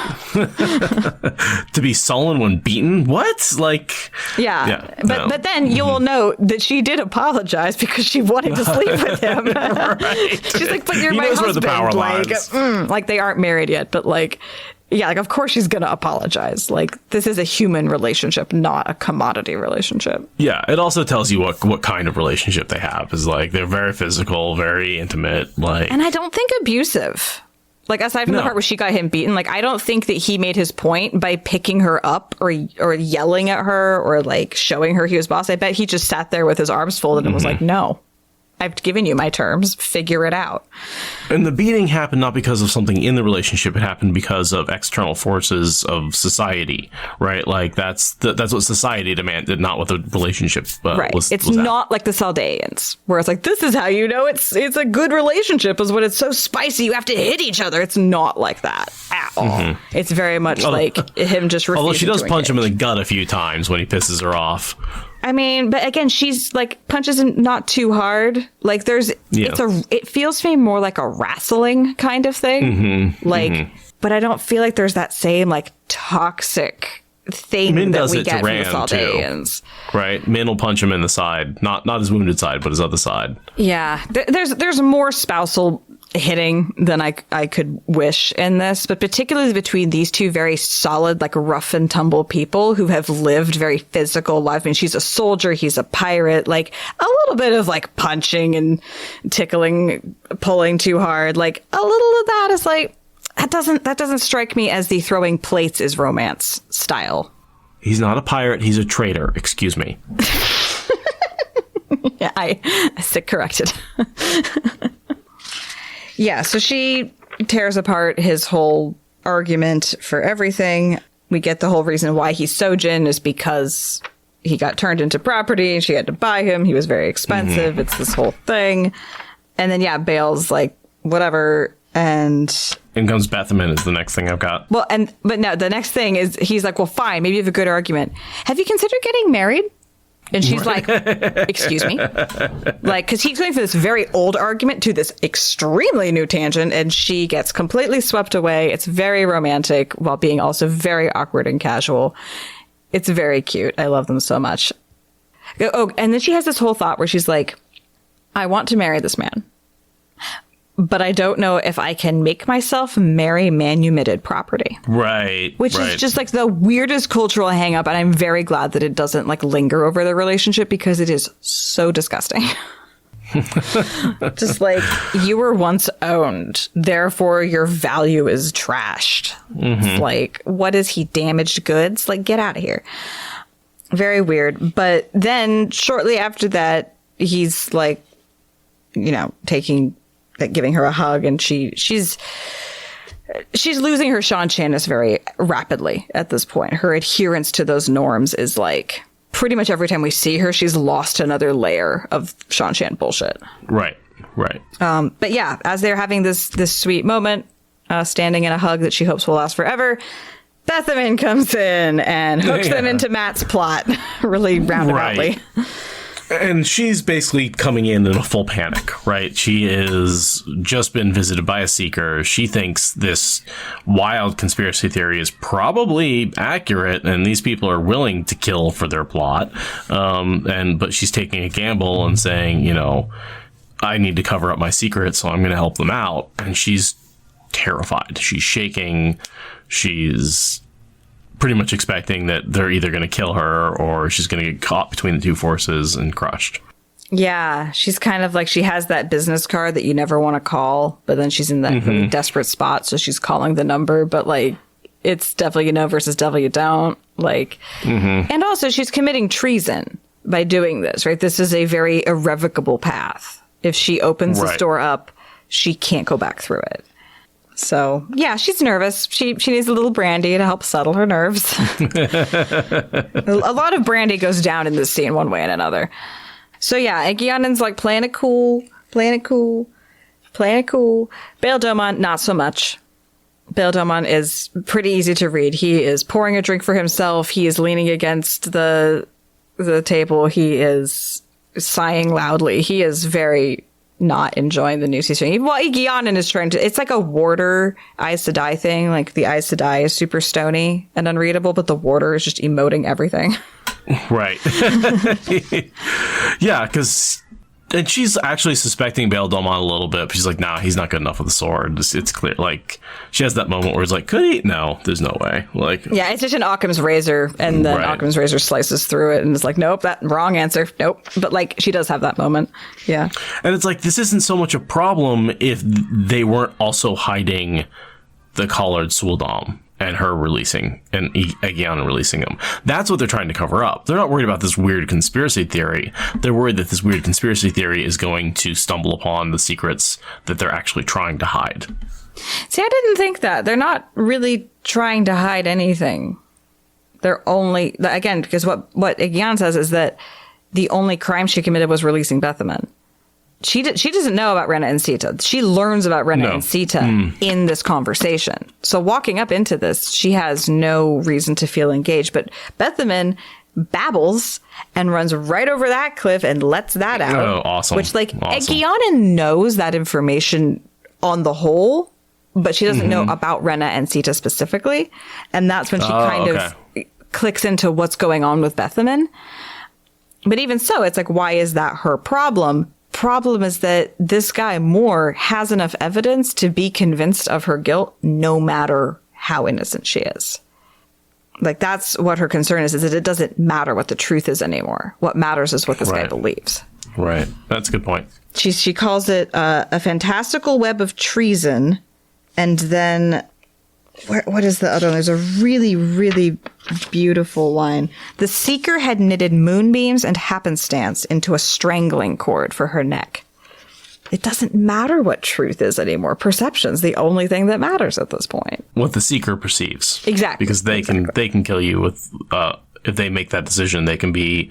To be sullen when beaten? What? But then you will note that she did apologize because she wanted to sleep with him. Right. She's but you're my husband. Where the power lies. They aren't married yet, but of course she's going to apologize. This is a human relationship, not a commodity relationship. Yeah, it also tells you what kind of relationship they have. Is they're very physical, very intimate. And I don't think abusive. Aside from the part where she got him beaten, I don't think that he made his point by picking her up or yelling at her or showing her he was boss. I bet he just sat there with his arms folded and was no. I've given you my terms. Figure it out. And the beating happened not because of something in the relationship. It happened because of external forces of society, right? That's what society demanded, not what the relationship right. was. It's not like the Saldeans, where it's this is how you know it's a good relationship is when it's so spicy you have to hit each other. It's not like that at all. It's very much him just refusing. Although she does punch him in the engage. gut a few times when he pisses her off. I mean, but again, she's punches him not too hard. It feels to me more like a wrestling kind of thing. But I don't feel like there's that same toxic thing Min that does we it get to from the Rand Saldeans. Too, right? Min will punch him in the side, not his wounded side, but his other side. Yeah, there's more spousal hitting than I could wish in this, but particularly between these two very solid, rough and tumble people who have lived very physical lives. I mean, she's a soldier, he's a pirate, a little bit of punching and tickling, pulling too hard, a little of that is that doesn't strike me as the throwing plates is romance style. He's not a pirate, he's a traitor. Excuse me. Yeah, I sit corrected. Yeah, so she tears apart his whole argument for everything. We get the whole reason why he's Sojin is because he got turned into property and she had to buy him. He was very expensive. It's this whole thing. And then, yeah, Bayle's like, whatever. And in comes Bethamin is the next thing I've got. Well, but no, the next thing is he's like, well, fine, maybe you have a good argument. Have you considered getting married? And she's like, excuse me? Like, because he's going for this very old argument to this extremely new tangent, and she gets completely swept away. It's very romantic while being also very awkward and casual. It's very cute. I love them so much. Oh, and then she has this whole thought where she's like, I want to marry this man, but I don't know if I can make myself marry manumitted property. Right. Which is just like the weirdest cultural hang up. And I'm very glad that it doesn't like linger over the relationship because it is so disgusting. Just like you were once owned, therefore your value is trashed. It's like, what is he, damaged goods? Like, get out of here. Very weird. But then shortly after that, he's like, you know, giving her a hug, and she's losing her Seanchan very rapidly at this point. Her adherence to those norms is like pretty much every time we see her, she's lost another layer of Seanchan bullshit. Right. But yeah, as they're having this sweet moment, standing in a hug that she hopes will last forever, Bethamin comes in and hooks them into Matt's plot really roundaboutly. Right. And she's basically coming in a full panic, right? She is just been visited by a seeker. She thinks this wild conspiracy theory is probably accurate, and these people are willing to kill for their plot. But she's taking a gamble and saying, you know, I need to cover up my secret, so I'm going to help them out. And she's terrified. She's shaking. She's pretty much expecting that they're either going to kill her or she's going to get caught between the two forces and crushed. Yeah, she's kind of like, she has that business card that you never want to call, but then she's in that really desperate spot, so she's calling the number, but like, it's devil you know versus devil you don't. Like, and also she's committing treason by doing this, right? This is a very irrevocable path. If she opens this door up, she can't go back through it. So, yeah, she's nervous. She needs a little brandy to help settle her nerves. A lot of brandy goes down in this scene one way and another. So, yeah, Egeanin's like playing it cool. Bayle Domon, not so much. Bayle Domon is pretty easy to read. He is pouring a drink for himself. He is leaning against the table. He is sighing loudly. He is very not enjoying the news he's doing. Well, Egeanin is trying to, it's like a warder Aes Sedai thing. Like the Aes Sedai is super stony and unreadable, but the warder is just emoting everything. Right. Yeah, because and she's actually suspecting Bayle Domon a little bit. But she's like, nah, he's not good enough with the sword. It's clear. Like, she has that moment where it's like, could he? No, there's no way. Like, yeah, it's just an Occam's razor, and then Occam's razor slices through it, and it's like, nope, that wrong answer. Nope. But like, she does have that moment. Yeah. And it's like, this isn't so much a problem if they weren't also hiding the collared Suldam and her releasing, and Egeanin releasing him. That's what they're trying to cover up. They're not worried about this weird conspiracy theory. They're worried that this weird conspiracy theory is going to stumble upon the secrets that they're actually trying to hide. See, I didn't think that. They're not really trying to hide anything. They're only, again, because what Egeanin says is that the only crime she committed was releasing Bethamin. She doesn't know about Rena and Sita. She learns about Rena and Sita in this conversation. So walking up into this, she has no reason to feel engaged. But Bethamin babbles and runs right over that cliff and lets that out. Oh, awesome. Which, like, Egeanin knows that information on the whole, but she doesn't know about Rena and Sita specifically. And that's when she kind of clicks into what's going on with Bethamin. But even so, it's like, why is that her problem? Problem is that this guy Moore has enough evidence to be convinced of her guilt no matter how innocent she is. Like, that's what her concern is that it doesn't matter what the truth is anymore. What matters is what this guy believes. Right. That's a good point. She calls it a fantastical web of treason. And then what is the other one? There's a really, really beautiful line. The seeker had knitted moonbeams and happenstance into a strangling cord for her neck. it doesn't matter what truth is anymore. Perception's the only thing that matters at this point. What the seeker perceives. Exactly. Because they can kill you with, if they make that decision, they can be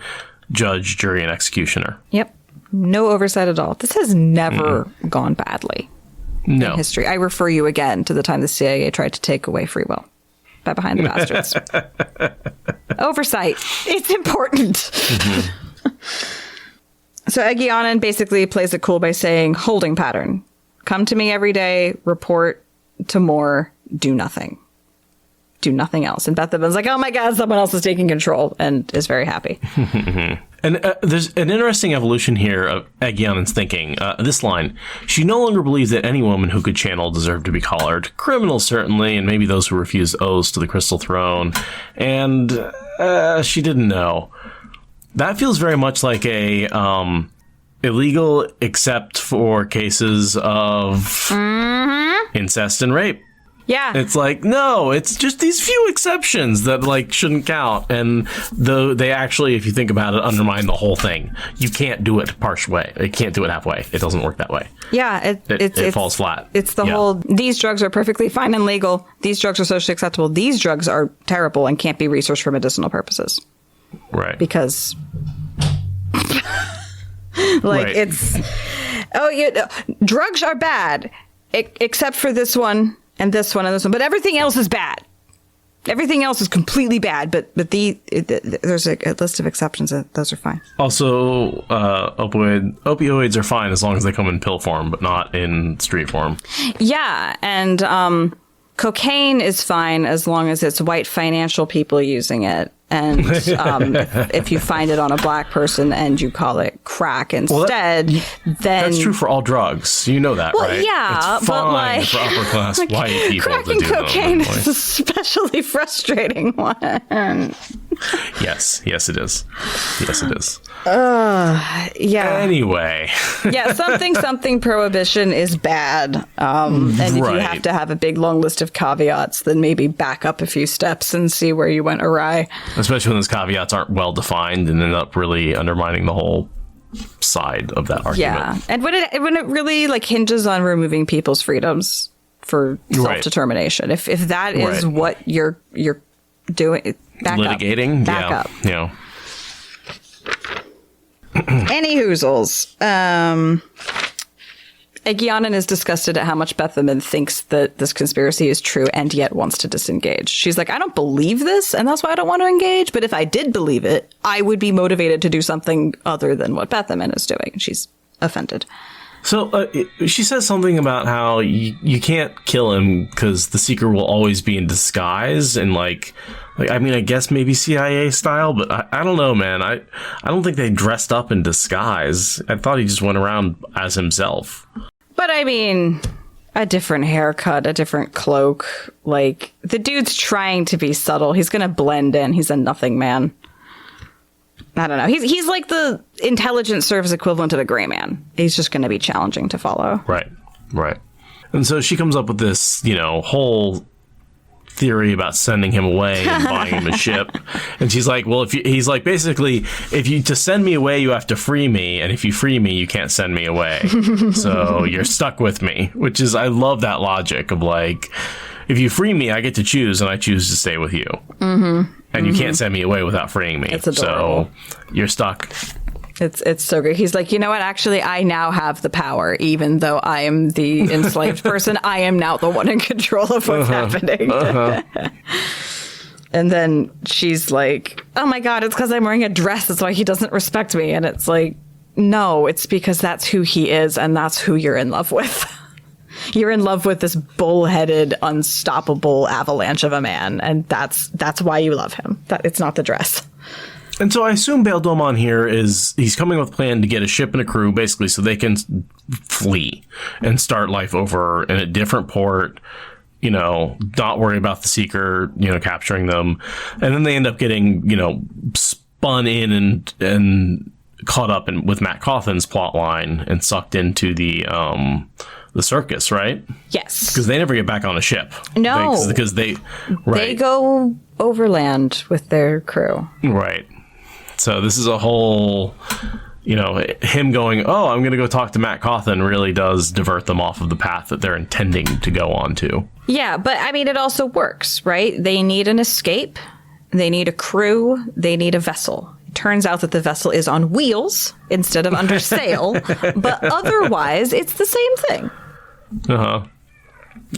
judge, jury, and executioner. Yep. No oversight at all. This has never gone badly in history. I refer you again to the time the CIA tried to take away free will by behind the bastards. Oversight. It's important. So Egeanin basically plays it cool by saying, holding pattern. Come to me every day, report to more, do nothing. Do nothing else. And Bethamin's like, oh my God, someone else is taking control, and is very happy. And there's an interesting evolution here of Egeanin's thinking. This line, she no longer believes that any woman who could channel deserved to be collared. Criminals, certainly, and maybe those who refuse oaths to the Crystal Throne. And she didn't know. That feels very much like a illegal except for cases of incest and rape. Yeah. It's like, no, it's just these few exceptions that like shouldn't count. And though they actually, if you think about it, undermine the whole thing. You can't do it partial way. You can't do it halfway. It doesn't work that way. Yeah. It falls flat. It's the whole, these drugs are perfectly fine and legal. These drugs are socially acceptable. These drugs are terrible and can't be researched for medicinal purposes. Right. Because it's, drugs are bad except for this one and this one and this one, but everything else is bad. Everything else is completely bad, but there's a list of exceptions. Those are fine. Also, opioids are fine as long as they come in pill form, but not in street form. Yeah, and cocaine is fine as long as it's white financial people using it. And if you find it on a black person and you call it crack instead, then... That's true for all drugs. You know that, right? Yeah, it's but fine for upper class white people crack to and do cocaine them. is a especially frustrating one. Yes, it is. Yes, it is. Yeah. Anyway. Yeah, something prohibition is bad. And if you have to have a big long list of caveats, then maybe back up a few steps and see where you went awry. Especially when those caveats aren't well defined and end up really undermining the whole side of that argument. Yeah, and when it really like hinges on removing people's freedoms for self-determination, if that is what you're doing, litigating, back up. Yeah. Any hoozles. Egeanin is disgusted at how much Bethamin thinks that this conspiracy is true and yet wants to disengage. She's like, I don't believe this, and that's why I don't want to engage. But if I did believe it, I would be motivated to do something other than what Bethamin is doing. She's offended. So she says something about how you can't kill him because the seeker will always be in disguise and like I mean, I guess maybe CIA style, but I don't know, man. I don't think they dressed up in disguise. I thought he just went around as himself. But I mean, a different haircut, a different cloak. Like, the dude's trying to be subtle. He's going to blend in. He's a nothing man. I don't know. He's like the intelligence service equivalent of a gray man. He's just going to be challenging to follow. Right. And so she comes up with this, whole theory about sending him away and buying him a ship. And she's like, well, he's like, basically, if you to send me away, you have to free me. And if you free me, you can't send me away. So you're stuck with me, which is, I love that logic of like, if you free me, I get to choose and I choose to stay with you. Mm-hmm. And you can't send me away without freeing me. It's adorable. So you're stuck. It's so great. He's like, you know what? Actually, I now have the power. Even though I am the enslaved person, I am now the one in control of what's happening. And then she's like, oh my God, it's because I'm wearing a dress. That's why he doesn't respect me. And it's like, no, it's because that's who he is. And that's who you're in love with. You're in love with this bullheaded, unstoppable avalanche of a man. And that's why you love him. It's not the dress. And so I assume Bayle Domon here he's coming with a plan to get a ship and a crew, basically, so they can flee and start life over in a different port, not worry about the Seeker, capturing them. And then they end up getting, spun in and caught up with Matt Cawthon's plot line and sucked into the circus, right? Yes. Because they never get back on a ship. No. Because they go overland with their crew. Right. So this is a whole him going, oh, I'm going to go talk to Matt Cawthon really does divert them off of the path that they're intending to go on to. Yeah, but I mean, it also works, right? They need an escape. They need a crew. They need a vessel. It turns out that the vessel is on wheels instead of under sail, but otherwise it's the same thing. Uh-huh.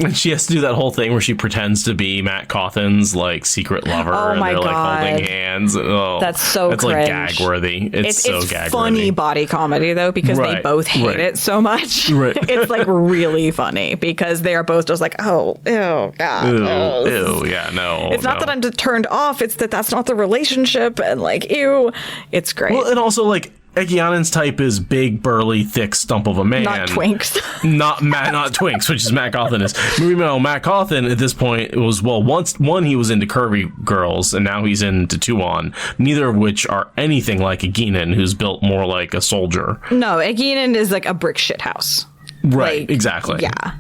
And she has to do that whole thing where she pretends to be Matt Cawthon's like secret lover. Oh my and they're God. like holding hands. Oh, That's so It's cringe. like gag worthy. It's so gag worthy. Funny body comedy though, because they Right, both hate right. it so much. Right. It's like really funny because they are both just like, oh, ew, God. Ew, yeah, no. It's not that I'm turned off. It's that that's not the relationship. And like, ew. It's great. Well, and also like Egeanin's type is big, burly, thick stump of a man. Not twinks. not twinks, which is Matt Cawthon is. Meanwhile, Matt Cawthon at this point was, well, one he was into curvy girls, and now he's into Tuon, neither of which are anything like Egeanin, who's built more like a soldier. No, Egeanin is like a brick shit house. Right, Like, exactly. Yeah.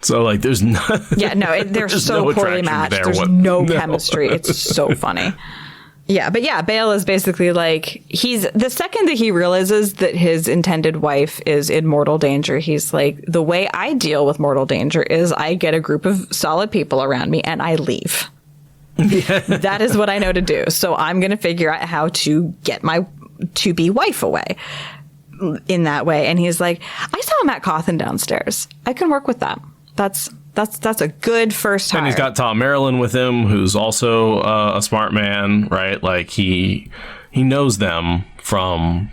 So like, there's no. Yeah, no, they're there's so no poorly attraction matched. there. There's no chemistry. It's so funny. Yeah, but yeah, Bayle is basically like, the second that he realizes that his intended wife is in mortal danger, he's like, the way I deal with mortal danger is I get a group of solid people around me and I leave. That is what I know to do. So I'm going to figure out how to get my to-be wife away in that way. And he's like, I saw Matt Cawthon downstairs. I can work with that. That's a good first hire. And he's got Tom Marilyn with him, who's also a smart man, right? Like he knows them from,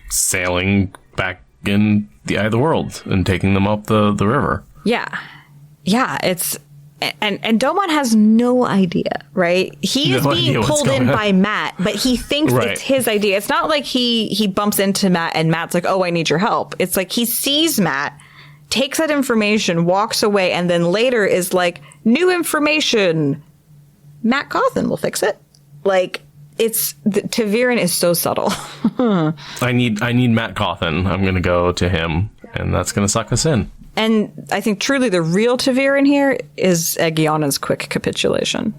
sailing back in the eye of the world and taking them up the river. Yeah. It's and Domon has no idea, right? He is being pulled in by Matt, but he thinks it's his idea. It's not like he bumps into Matt and Matt's like, oh, I need your help. It's like he sees Matt, takes that information, walks away, and then later is like, new information. Matt Cawthon will fix it. Like, Ta'Veren is so subtle. I need Matt Cawthon. I'm going to go to him, and that's going to suck us in. And I think truly the real Ta'Veren here is Egeanin's quick capitulation.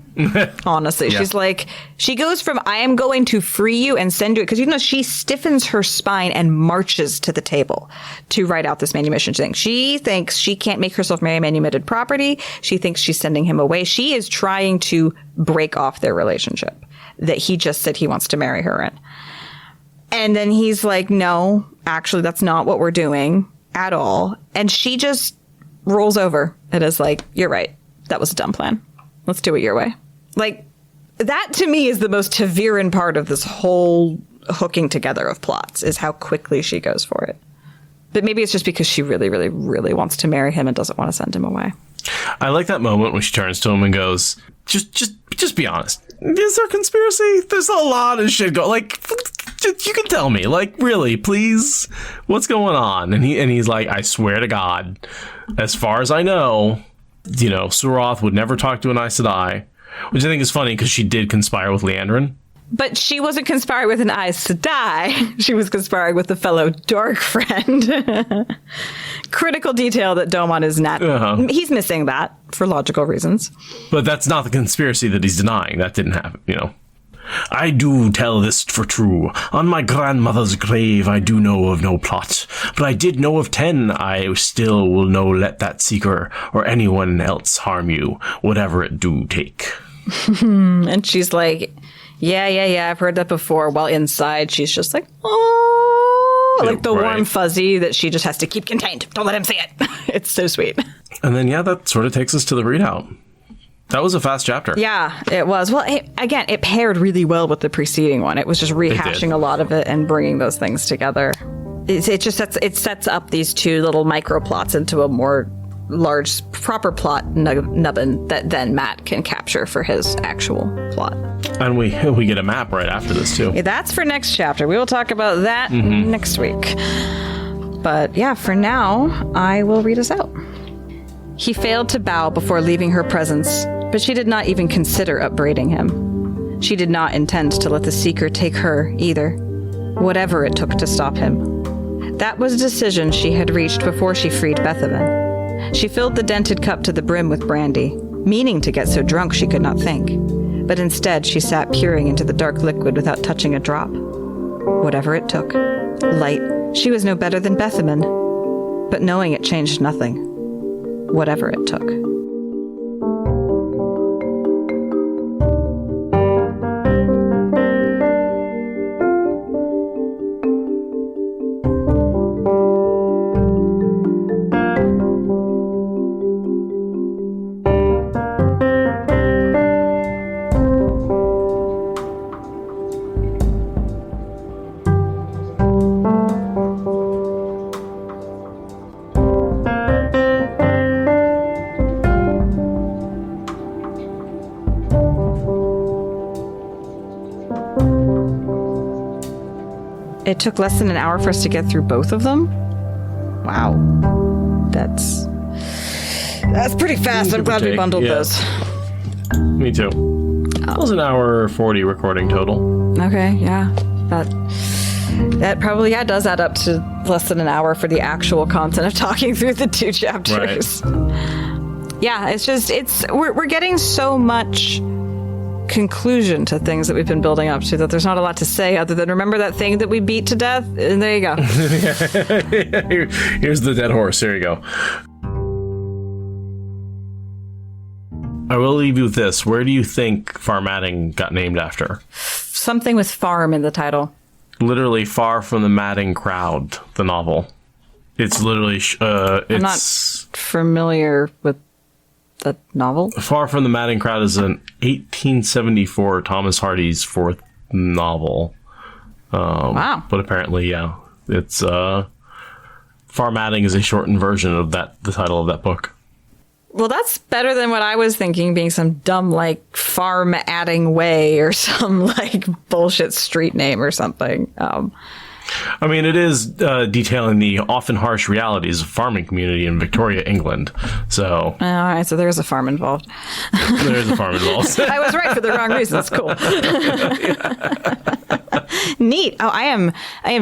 Honestly, yeah. She's like, she goes from, I am going to free you and send you, because she stiffens her spine and marches to the table to write out this manumission thing. She thinks she can't make herself marry manumitted property. She thinks she's sending him away. She is trying to break off their relationship that he just said he wants to marry her in. And then he's like, no, actually, that's not what we're doing at all. And she just rolls over and is like, you're right. That was a dumb plan. Let's do it your way. Like, that to me is the most Ta'Veren part of this whole hooking together of plots, is how quickly she goes for it. But maybe it's just because she really, really, really wants to marry him and doesn't want to send him away. I like that moment when she turns to him and goes, just be honest. Is there conspiracy? There's a lot of shit going. Like, you can tell me. Like, really, please. What's going on? And he's like, I swear to God, as far as I know, Suroth would never talk to an Aes Sedai, which I think is funny because she did conspire with Liandrin. But she wasn't conspiring with an Aes Sedai. She was conspiring with a fellow dark friend. Critical detail that Domon is not. He's missing that for logical reasons. But that's not the conspiracy that he's denying. That didn't happen, I do tell this for true. On my grandmother's grave I do know of no plot, but I did know of 10. I still will no let that seeker or anyone else harm you, whatever it do take. And she's like, yeah, I've heard that before. While inside she's just like, oh, like the warm fuzzy that she just has to keep contained. Don't let him see it. It's so sweet. And then, that sort of takes us to the readout. That was a fast chapter. Yeah, it was. Well, it paired really well with the preceding one. It was just rehashing a lot of it and bringing those things together. It just sets up these two little micro plots into a more large, proper plot nubbin that then Matt can capture for his actual plot. And we get a map right after this, too. Yeah, that's for next chapter. We will talk about that next week. But yeah, for now, I will read us out. He failed to bow before leaving her presence, but she did not even consider upbraiding him. She did not intend to let the Seeker take her, either, whatever it took to stop him. That was a decision she had reached before she freed Bethamin. She filled the dented cup to the brim with brandy, meaning to get so drunk she could not think. But instead, she sat peering into the dark liquid without touching a drop. Whatever it took. Light. She was no better than Bethamin. But knowing it changed nothing. Whatever it took. It took less than an hour for us to get through both of them. Wow. That's pretty fast. I'm glad we bundled those. Me too. That was an hour 40 recording total. Okay, yeah. That probably does add up to less than an hour for the actual content of talking through the 2 chapters. Right. Yeah, we're getting so much conclusion to things that we've been building up to that there's not a lot to say other than remember that thing that we beat to death, and there you go. Here's the dead horse. Here you go. I will leave you with this. Where do you think Farmatting got named after? Something with farm in the title. Literally, Far from the Madding Crowd, the novel. It's literally I'm not familiar with the novel. Far from the Madding Crowd is an 1874 Thomas Hardy's 4th novel. Wow. But apparently, yeah, it's Farmatting is a shortened version of the title of that book. Well, that's better than what I was thinking, being some dumb, like, farm adding way or some, like, bullshit street name or something. I mean, it is detailing the often harsh realities of farming community in Victoria, England. So, all right, so there's a farm involved. There's a farm involved. I was right for the wrong reasons. Cool. Neat. Oh, I am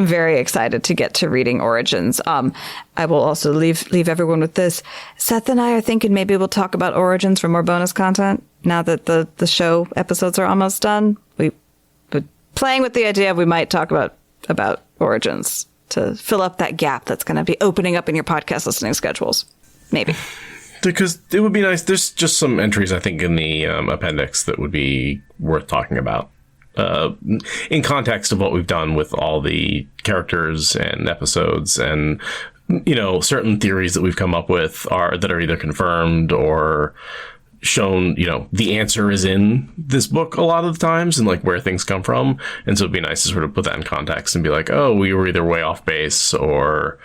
very excited to get to reading Origins. I will also leave everyone with this. Seth and I are thinking maybe we'll talk about Origins for more bonus content now that the show episodes are almost done. But playing with the idea we might talk about Origins to fill up that gap that's going to be opening up in your podcast listening schedules. Maybe. Because it would be nice. There's just some entries, I think, in the appendix that would be worth talking about. In context of what we've done with all the characters and episodes and, certain theories that we've come up with that are either confirmed or shown, the answer is in this book a lot of the times and like where things come from. And so it'd be nice to sort of put that in context and be like, oh, we were either way off base or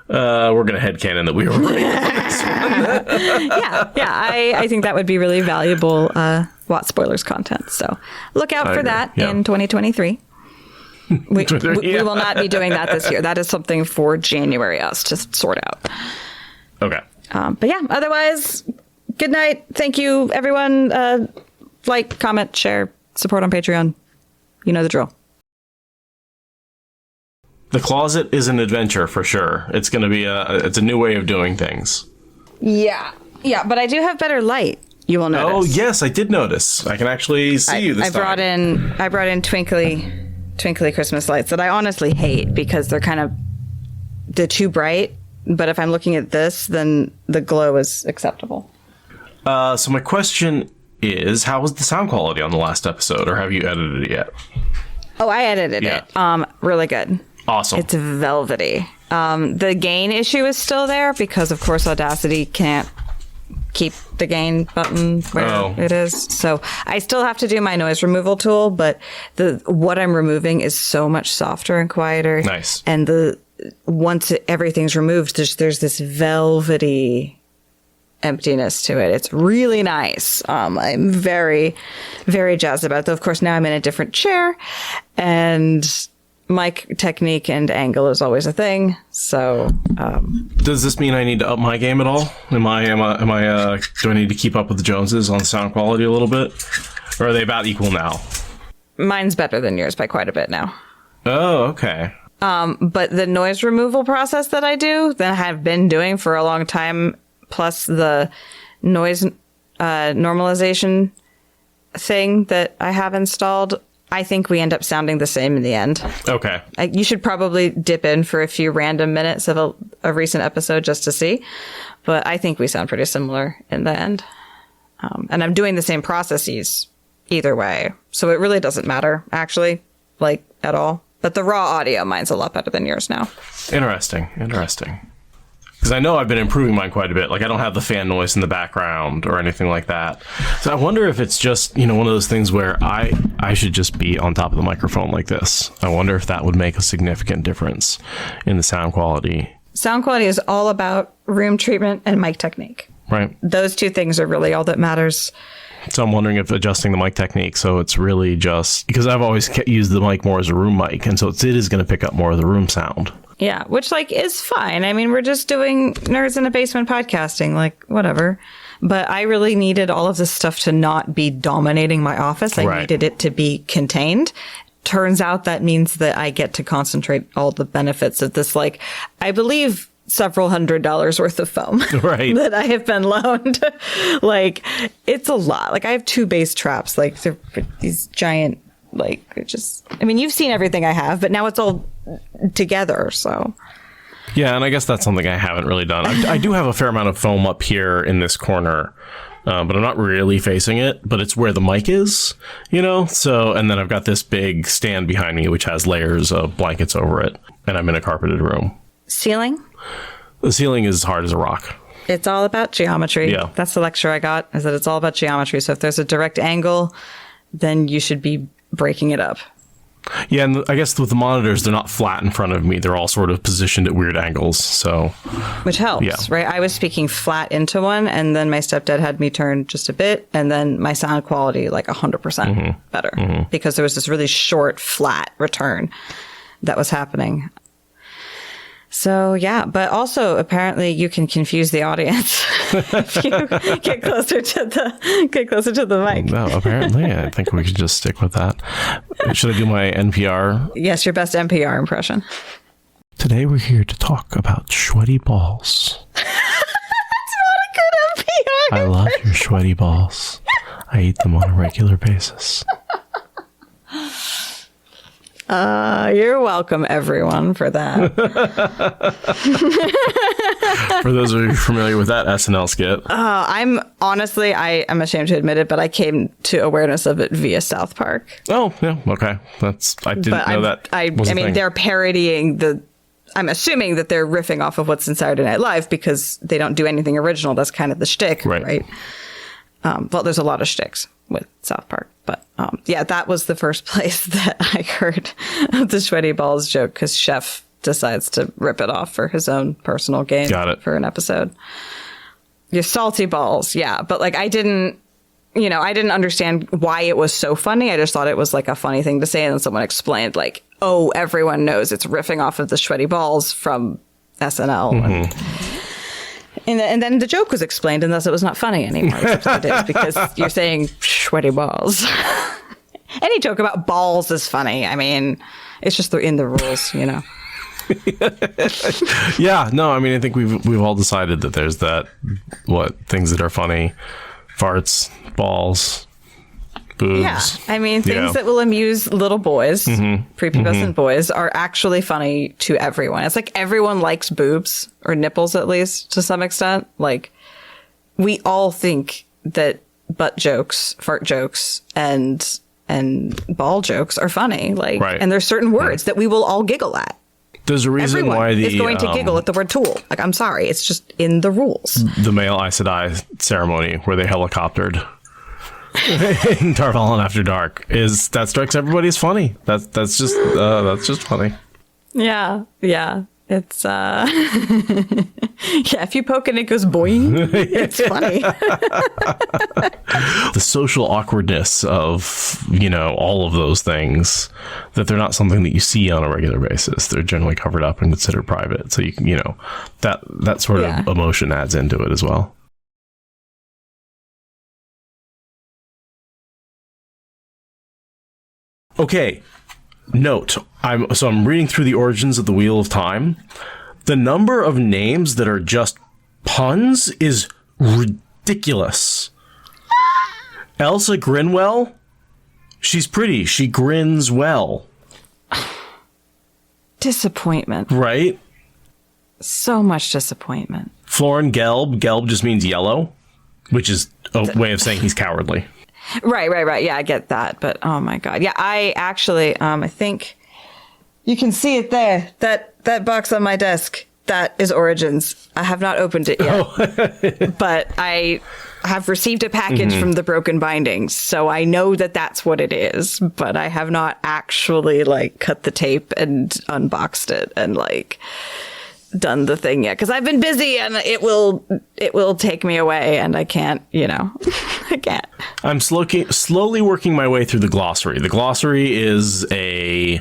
we're going to headcanon that we were right on this one. Yeah. I think that would be really valuable Watt Spoilers content. So look out for that in 2023. We will not be doing that this year. That is something for January us to sort out. Okay. But yeah, otherwise, good night. Thank you, everyone. Like, comment, share, support on Patreon. You know the drill. The closet is an adventure for sure. It's going to be it's a new way of doing things. Yeah, but I do have better light. You will notice. Oh yes, I did notice. I can actually see you this time. I brought in twinkly Christmas lights that I honestly hate because they're too bright. But if I'm looking at this, then the glow is acceptable. So my question is, how was the sound quality on the last episode, or have you edited it yet? Oh, I edited it. Really good. Awesome. It's velvety. The gain issue is still there because, of course, Audacity can't keep the gain button where it is. So I still have to do my noise removal tool, but what I'm removing is so much softer and quieter. Nice. And once everything's removed, there's this velvety emptiness to it. It's really nice. I'm very, very jazzed about it. Though, of course, now I'm in a different chair, and mic technique and angle is always a thing. So, does this mean I need to up my game at all? Do I need to keep up with the Joneses on sound quality a little bit, or are they about equal now? Mine's better than yours by quite a bit now. Oh, okay. But the noise removal process that I do, that I have been doing for a long time, plus the noise normalization thing that I have installed, I think we end up sounding the same in the end. Okay. You should probably dip in for a few random minutes of a recent episode just to see. But I think we sound pretty similar in the end. And I'm doing the same processes either way. So it really doesn't matter, actually, like, at all. But the raw audio, mine's a lot better than yours now. Interesting. Because I know I've been improving mine quite a bit. Like, I don't have the fan noise in the background or anything like that. So I wonder if it's just, one of those things where I should just be on top of the microphone like this. I wonder if that would make a significant difference in the sound quality. Sound quality is all about room treatment and mic technique. Right. Those two things are really all that matters. So I'm wondering if adjusting the mic technique, so it's really just, because I've always used the mic more as a room mic, and so it is going to pick up more of the room sound. Yeah, which, like, is fine. I mean, we're just doing Nerds in a Basement podcasting, like, whatever. But I really needed all of this stuff to not be dominating my office. I needed it to be contained. Turns out that means that I get to concentrate all the benefits of this, like, I believe several $100s worth of foam that I have been loaned. Like, it's a lot. Like, I have 2 bass traps, like, they're these giant, like, you've seen everything I have, but now it's all together, so. Yeah, and I guess that's something I haven't really done. I do have a fair amount of foam up here in this corner, but I'm not really facing it, but it's where the mic is, So, and then I've got this big stand behind me, which has layers of blankets over it, and I'm in a carpeted room. Ceiling? The ceiling is hard as a rock. It's all about geometry. Yeah. That's the lecture I got, is that it's all about geometry. So if there's a direct angle, then you should be breaking it up. Yeah, and I guess with the monitors, they're not flat in front of me. They're all sort of positioned at weird angles, so. Which helps, right? I was speaking flat into one, and then my stepdad had me turn just a bit, and then my sound quality, like, 100% better. Because there was this really short, flat return that was happening. So, yeah, but also apparently you can confuse the audience if you get closer to the mic. No, apparently. I think we should just stick with that. Should I do my NPR? Yes, your best NPR impression. Today we're here to talk about sweaty balls. That's not a good NPR. I love your sweaty balls. I eat them on a regular basis. You're welcome, everyone, for that. For those of you familiar with that SNL skit. I'm ashamed to admit it, but I came to awareness of it via South Park. Oh, yeah, okay. I didn't know that. They're parodying I'm assuming that they're riffing off of what's in Saturday Night Live because they don't do anything original. That's kind of the shtick, right? Well, there's a lot of shticks with South Park. But yeah, that was the first place that I heard of the sweaty balls joke because Chef decides to rip it off for his own personal gain. Got it. For an episode. Your salty balls, yeah. But like I didn't understand why it was so funny. I just thought it was like a funny thing to say. And then someone explained like, oh, everyone knows it's riffing off of the sweaty balls from SNL. Mm-hmm. And then the joke was explained, and thus it was not funny anymore. It is because you're saying sweaty balls. Any joke about balls is funny. I mean, it's just in the rules, Yeah, no, I mean, I think we've all decided that there's things that are funny, farts, balls, boobs. Yeah, I mean, things that will amuse little boys, prepubescent boys, are actually funny to everyone. It's like everyone likes boobs, or nipples at least, to some extent. Like, we all think that butt jokes, fart jokes, and ball jokes are funny. Like, and there's certain words that we will all giggle at. There's a reason Everyone why is going to giggle at the word tool. Like, I'm sorry, it's just in the rules. The male Aes Sedai ceremony where they helicoptered in Tarvalon After Dark that strikes everybody as funny. That's just funny. Yeah. It's yeah, if you poke and it goes boing, it's funny. The social awkwardness of, all of those things, that they're not something that you see on a regular basis. They're generally covered up and considered private. So you can, that sort of emotion adds into it as well. Okay, note, I'm reading through the origins of the Wheel of Time. The number of names that are just puns is ridiculous. Elsa Grinwell, She's pretty. She grins well. Disappointment. Right? So much disappointment. Florin Gelb. Gelb just means yellow, which is a way of saying he's cowardly. Right. Yeah, I get that. But oh my God. Yeah, I actually, I think you can see it there. That box on my desk, that is Origins. I have not opened it yet, but I have received a package from the Broken Bindings. So I know that that's what it is, but I have not actually like cut the tape and unboxed it and like done the thing yet, because I've been busy and it will take me away and I can't, I can't. I'm slowly working my way through the glossary. The glossary is a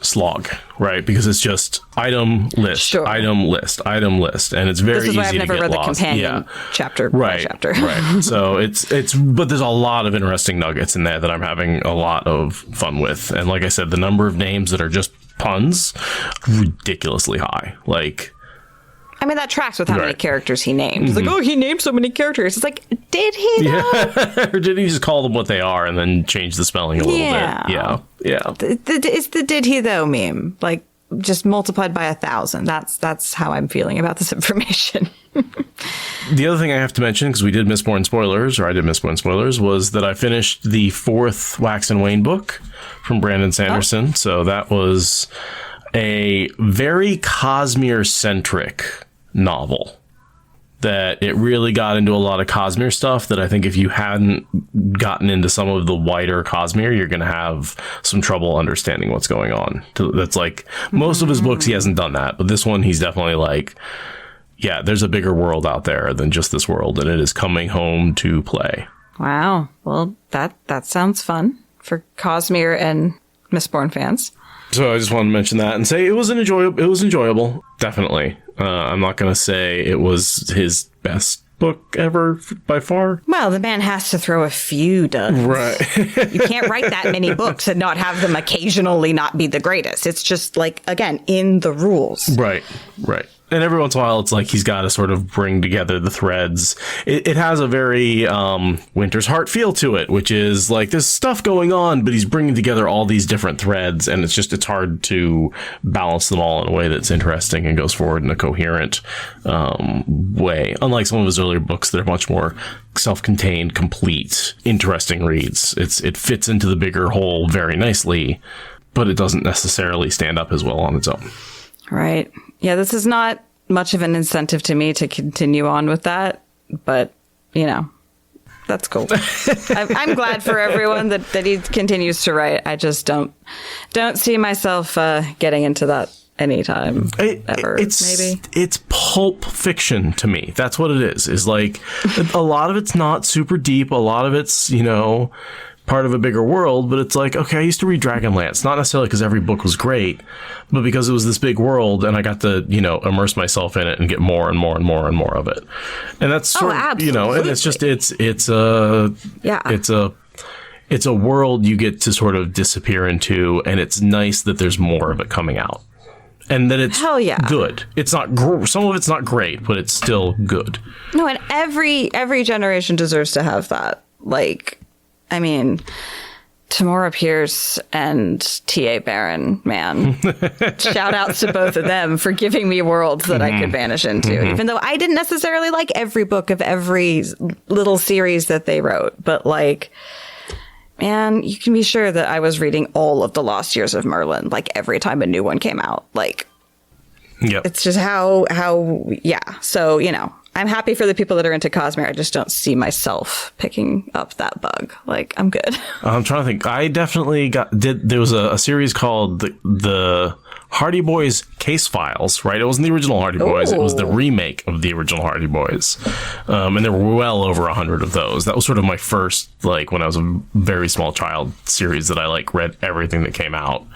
slog, right? Because it's just item list, item list, item list, and it's very easy to get lost. This is why I've never read the companion chapter by chapter. Right. So but there's a lot of interesting nuggets in there that I'm having a lot of fun with. And like I said, the number of names that are just puns, ridiculously high. Like, I mean, that tracks with how many characters he named. It's like, oh, he named so many characters. It's like, did he though? Yeah. Or did he just call them what they are and then change the spelling a little bit? Yeah. It's the did he though meme, like just multiplied by 1,000. That's how I'm feeling about this information. The other thing I have to mention, because I did Mistborn spoilers, was that I finished the 4th Wax and Wane book from Brandon Sanderson. So that was a very Cosmere-centric novel. That it really got into a lot of Cosmere stuff that I think if you hadn't gotten into some of the wider Cosmere, you're going to have some trouble understanding what's going on. That's like, most of his books, he hasn't done that. But this one, he's definitely like, yeah, there's a bigger world out there than just this world, and it is coming home to play. Wow. Well, that sounds fun for Cosmere and Mistborn fans. So I just wanted to mention that and say it was enjoyable. Definitely. I'm not going to say it was his best book ever by far. Well, the man has to throw a few duds. Right. You can't write that many books and not have them occasionally not be the greatest. It's just like, again, in the rules. Right. And every once in a while, it's like he's got to sort of bring together the threads. It has a very Winter's Heart feel to it, which is like there's stuff going on, but he's bringing together all these different threads, and it's hard to balance them all in a way that's interesting and goes forward in a coherent way. Unlike some of his earlier books that are much more self-contained, complete, interesting reads. It fits into the bigger whole very nicely, but it doesn't necessarily stand up as well on its own. Right. Yeah, this is not much of an incentive to me to continue on with that, but, that's cool. I'm glad for everyone that he continues to write. I just don't see myself getting into that anytime ever, maybe. It's pulp fiction to me. That's what it is like a lot of it's not super deep. A lot of it's, part of a bigger world, but it's like, okay, I used to read Dragonlance, not necessarily because every book was great, but because it was this big world and I got to, immerse myself in it and get more and more and more and more of it. And that's sort of, and it's just, it's a world you get to sort of disappear into, and it's nice that there's more of it coming out. And that it's good. It's not some of it's not great, but it's still good. No, and every generation deserves to have that. Like, I mean, Tamora Pierce and T.A. Barron, man. Shout outs to both of them for giving me worlds that I could vanish into, even though I didn't necessarily like every book of every little series that they wrote. But like, man, you can be sure that I was reading all of the Lost Years of Merlin, like every time a new one came out. Like, it's just how. So, I'm happy for the people that are into Cosmere. I just don't see myself picking up that bug. Like, I'm good. I'm trying to think. I definitely there was a series called the Hardy Boys Case Files, right? It wasn't the original Hardy Boys. It was the remake of the original Hardy Boys. And there were well over 100 of those. That was sort of my first, like, when I was a very small child, series that I, like, read everything that came out.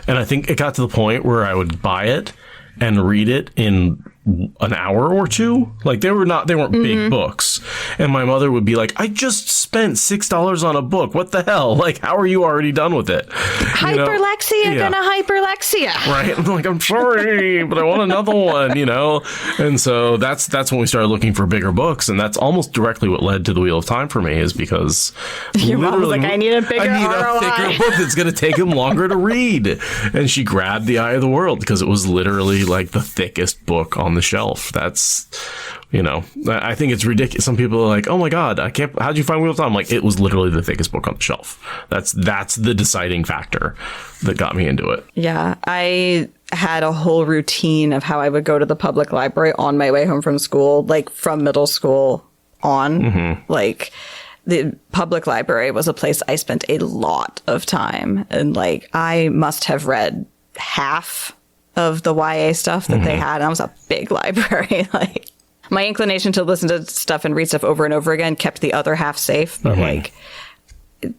And I think it got to the point where I would buy it and read it in an hour or two. Like they weren't big books. And my mother would be like, I just spent $6 on a book. What the hell? Like, how are you already done with it? Hyperlexia, gonna hyperlexia. Right. I'm like, I'm sorry, but I want another one, And so that's when we started looking for bigger books. And that's almost directly what led to The Wheel of Time for me, is because your mom was like, I need a bigger ROI. A thicker book that's going to take him longer to read. And she grabbed The Eye of the World because it was literally like the thickest book on the shelf. That's, I think it's ridiculous. Some people are like, oh my God, how'd you find Wheel of Time? I'm like, it was literally the thickest book on the shelf. That's the deciding factor that got me into it. Yeah. I had a whole routine of how I would go to the public library on my way home from school, like from middle school on. Like, the public library was a place I spent a lot of time. And like, I must have read half of the YA stuff that they had. And I was a big library. Like, my inclination to listen to stuff and read stuff over and over again kept the other half safe. But like,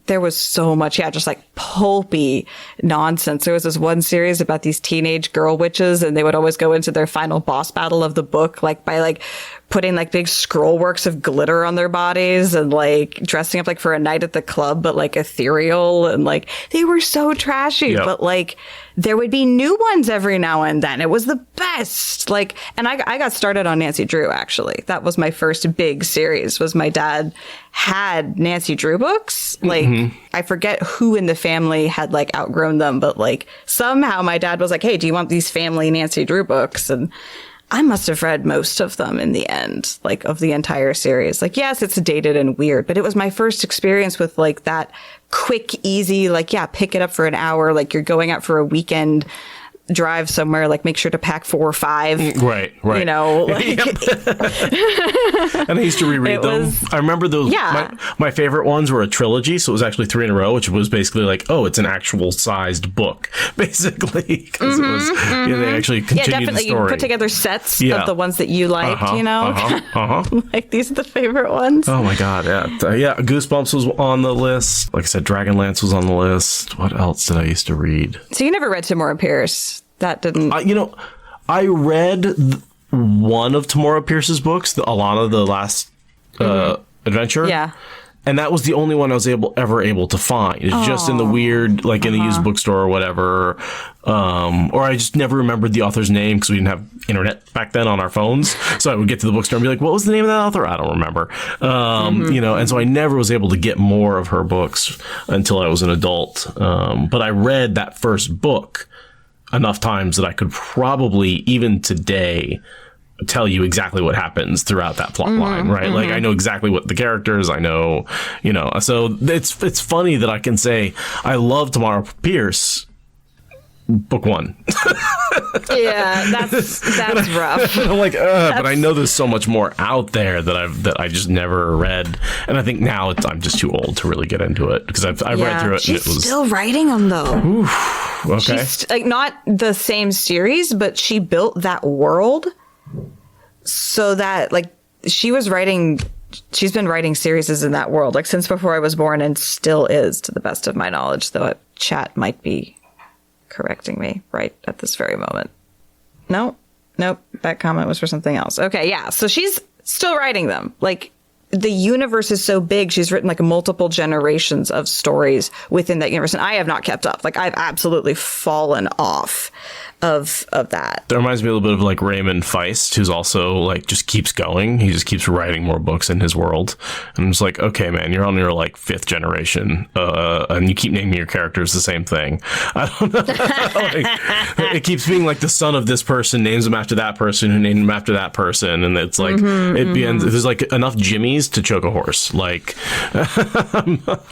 there was so much, just like pulpy nonsense. There was this one series about these teenage girl witches, and they would always go into their final boss battle of the book, like by like putting like big scroll works of glitter on their bodies and like dressing up like for a night at the club, but like ethereal. And like, they were so trashy, but like there would be new ones every now and then. It was the best. Like, and I got started on Nancy Drew, actually. That was my first big series, was my dad had Nancy Drew books. Like, I forget who in the family had like outgrown them, but like somehow my dad was like, hey, do you want these family Nancy Drew books? And I must have read most of them in the end, like of the entire series. Like, yes, it's dated and weird, but it was my first experience with like that quick, easy, like, pick it up for an hour. Like you're going out for a weekend drive somewhere, like make sure to pack 4 or 5. Right. Like, and I used to reread them. I remember those. My favorite ones were a trilogy, so it was actually 3 in a row, which was basically like, oh, it's an actual sized book, basically, because it was they actually continued the story. You put together sets of the ones that you liked, like these are the favorite ones. Oh my God, yeah. Goosebumps was on the list. Like I said, Dragonlance was on the list. What else did I used to read? So you never read Tamora Pierce? That didn't. I read one of Tamora Pierce's books, the Alana, the Last Adventure. Yeah. And that was the only one I was ever able to find. It's just in the weird, like in the used bookstore or whatever. Or I just never remembered the author's name because we didn't have internet back then on our phones. So I would get to the bookstore and be like, what was the name of that author? I don't remember. And so I never was able to get more of her books until I was an adult. But I read that first book enough times that I could probably, even today, tell you exactly what happens throughout that plot line, right? Like, I know exactly what the characters, I know, so it's funny that I can say I love Tamora Pierce, book 1. That's rough. I'm like, but I know there's so much more out there that I just never read, and I think now I'm just too old to really get into it because I've read through it. She's and it was still writing them though. Oof, okay, she's like not the same series, but she built that world so that like she's been writing series in that world like since before I was born, and still is, to the best of my knowledge. Though chat might be correcting me right at this very moment. Nope, that comment was for something else. Okay, yeah, so she's still writing them. Like, the universe is so big, she's written like multiple generations of stories within that universe, and I have not kept up. Like, I've absolutely fallen off of that. That reminds me a little bit of like Raymond Feist, who's also like just keeps going. He just keeps writing more books in his world. And I'm just like, okay, man, you're on your like 5th generation, and you keep naming your characters the same thing. I don't know. Like, it keeps being like the son of this person names him after that person who named him after that person, and it's like there's like enough Jimmies to choke a horse. Like,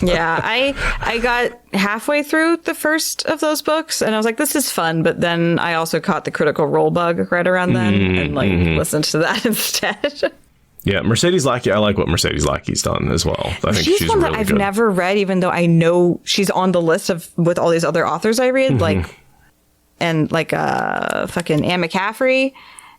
yeah, I got halfway through the first of those books, and I was like, this is fun, but then I also caught the Critical Role bug right around then and like listened to that instead. Yeah, Mercedes Lackey. I like what Mercedes Lackey's done as well. I think she's one that really I've good. never read, even though I know she's on the list of with all these other authors I read, fucking Anne McCaffrey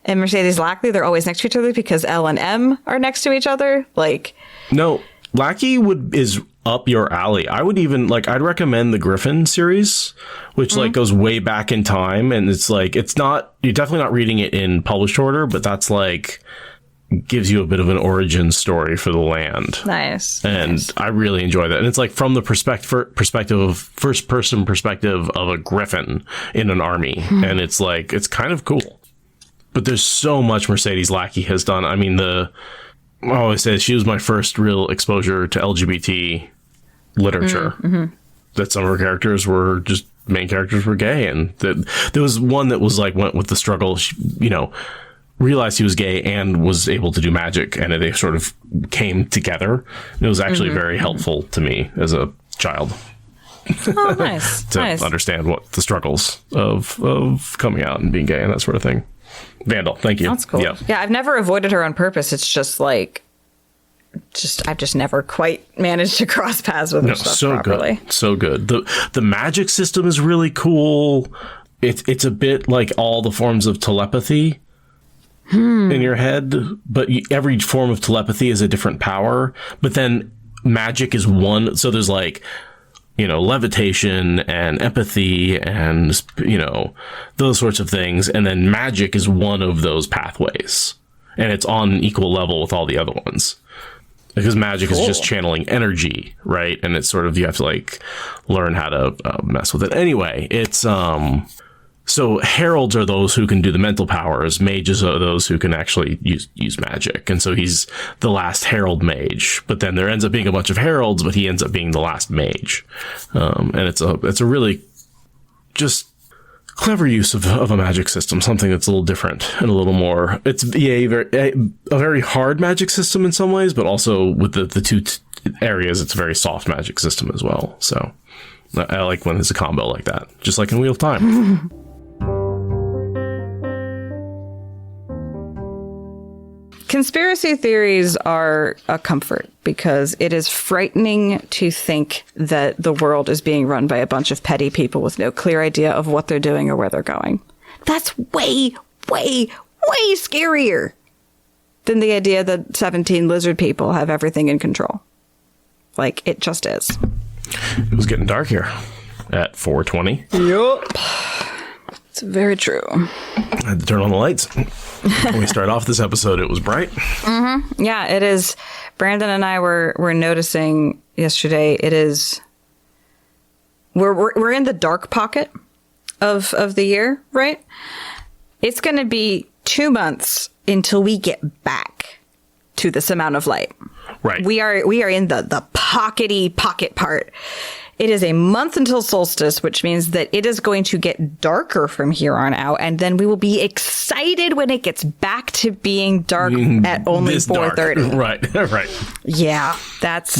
and Mercedes Lackey. They're always next to each other because L and M are next to each other. Like, no, Lackey is up your alley. I would even I'd recommend the Griffin series, which goes way back in time, and it's you're definitely not reading it in published order, but that's gives you a bit of an origin story for the land. Nice. And I really enjoy that. And it's from the first person perspective of a Griffin in an army. And it's it's kind of cool. But there's so much Mercedes Lackey has done. I mean, I always say she was my first real exposure to LGBT literature. That some of her characters were just main characters were gay, and there was one that was went with the struggle. She, realized he was gay and was able to do magic, and they sort of came together. It was actually very helpful to me as a child. Oh, nice. To understand what the struggles of coming out and being gay and that sort of thing. Vandal, thank you. That's cool. Yeah, I've never avoided her on purpose. It's just I've just never quite managed to cross paths with her stuff properly. So good. The magic system is really cool. It's a bit like all the forms of telepathy in your head, but every form of telepathy is a different power. But then magic is one. So there's levitation and empathy and, those sorts of things. And then magic is one of those pathways, and it's on an equal level with all the other ones. Because magic is just channeling energy, right? And it's sort of, you have to learn how to mess with it. Anyway, it's, so heralds are those who can do the mental powers. Mages are those who can actually use magic. And so he's the last herald mage. But then there ends up being a bunch of heralds, but he ends up being the last mage. And it's a really just clever use of a magic system, something that's a little different and a little more. It's a very hard magic system in some ways, but also with the two areas, it's a very soft magic system as well. So I like when there's a combo like that, just like in Wheel of Time. Conspiracy theories are a comfort because it is frightening to think that the world is being run by a bunch of petty people with no clear idea of what they're doing or where they're going. That's way, way, way scarier than the idea that 17 lizard people have everything in control. It just is. It was getting dark here at 4:20. Yup. It's very true. I had to turn on the lights. When we started off this episode, it was bright. Mm-hmm. Yeah, it is. Brandon and I were noticing yesterday. It is. We're in the dark pocket of the year, right? It's going to be 2 months until we get back to this amount of light. Right. We are in the pocket part. It is a month until solstice, which means that it is going to get darker from here on out, and then we will be excited when it gets back to being dark at only 4:30. Right. Yeah, that's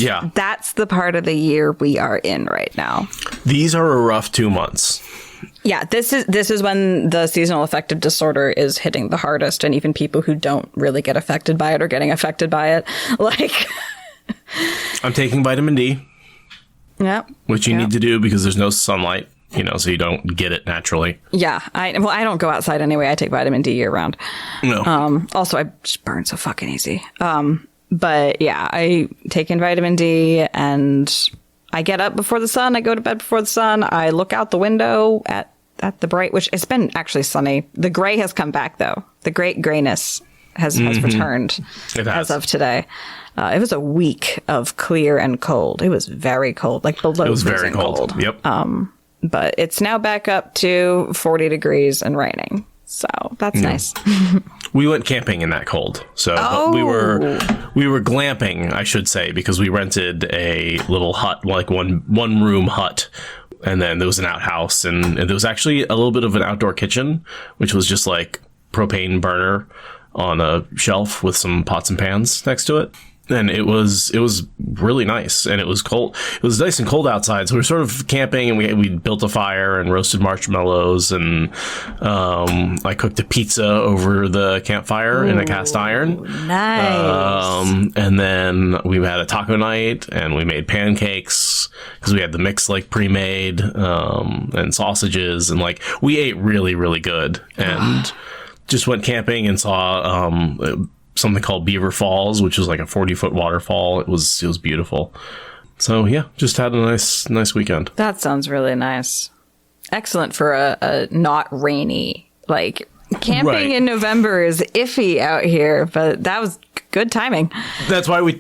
the part of the year we are in right now. These are a rough 2 months. Yeah, this is when the seasonal affective disorder is hitting the hardest, and even people who don't really get affected by it are getting affected by it. I'm taking vitamin D. Yeah. Which you need to do because there's no sunlight, so you don't get it naturally. Yeah. I don't go outside anyway. I take vitamin D year round. No. Also, I just burn so fucking easy. But yeah, I take in vitamin D and I get up before the sun. I go to bed before the sun. I look out the window at the bright, which it's been actually sunny. The gray has come back though. The great grayness has returned as of today. It was a week of clear and cold. It was very cold, below. It was very freezing cold. Yep. But it's now back up to 40 degrees and raining. So that's nice. We went camping in that cold. So but we were glamping, I should say, because we rented a little hut, one room hut. And then there was an outhouse, and there was actually a little bit of an outdoor kitchen, which was just propane burner on a shelf with some pots and pans next to it. And it was really nice, and it was cold. It was nice and cold outside, so we were sort of camping, and we built a fire and roasted marshmallows, and I cooked a pizza over the campfire in a cast iron. Nice. And then we had a taco night, and we made pancakes because we had the mix pre-made, and sausages, and we ate really, really good, and just went camping and saw something called Beaver Falls, which was a 40-foot waterfall. It was beautiful. So yeah, just had a nice weekend. That sounds really nice. Excellent for a not rainy, like camping in November is iffy out here, but that was good timing. That's why we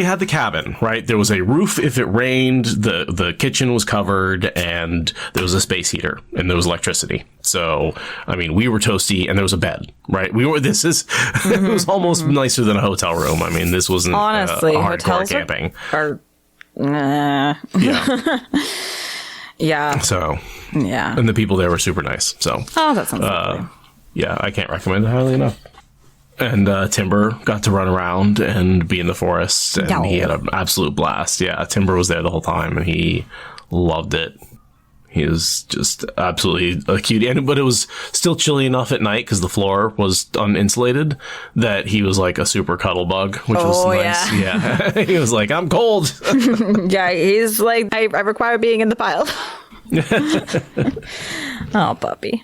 had the cabin, right? There was a roof if it rained, the kitchen was covered, and there was a space heater and there was electricity. So, I mean, we were toasty and there was a bed, right? It was almost nicer than a hotel room. I mean, this wasn't honestly, hardcore camping. Yeah. So, yeah. And the people there were super nice. So, that sounds lovely. Yeah, I can't recommend it highly enough. And Timber got to run around and be in the forest, and he had an absolute blast. Yeah, Timber was there the whole time, and he loved it. He is just absolutely a cutie. But it was still chilly enough at night because the floor was uninsulated that he was like a super cuddle bug, which was nice. Yeah. He was like, I'm cold. Yeah, he's like, I require being in the pile. Oh, puppy.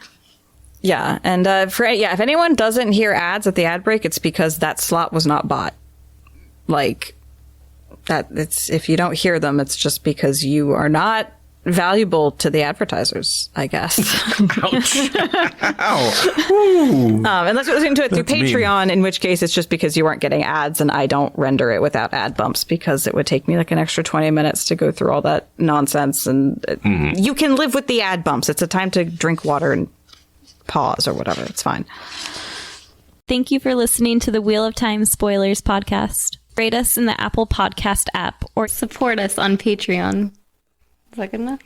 Yeah, and if anyone doesn't hear ads at the ad break, it's because that slot was not bought. Like that, it's if you don't hear them, it's just because you are not valuable to the advertisers, I guess. Ouch! Ow! Unless you're listening to it through That's Patreon, mean. in which case it's just because you weren't getting ads, and I don't render it without ad bumps because it would take me like an extra 20 minutes to go through all that nonsense. And you can live with the ad bumps. It's a time to drink water and pause or whatever. It's fine. Thank you for listening to the Wheel of Time Spoilers podcast. Rate us in the Apple Podcast app or Support us on Patreon. Is that good enough?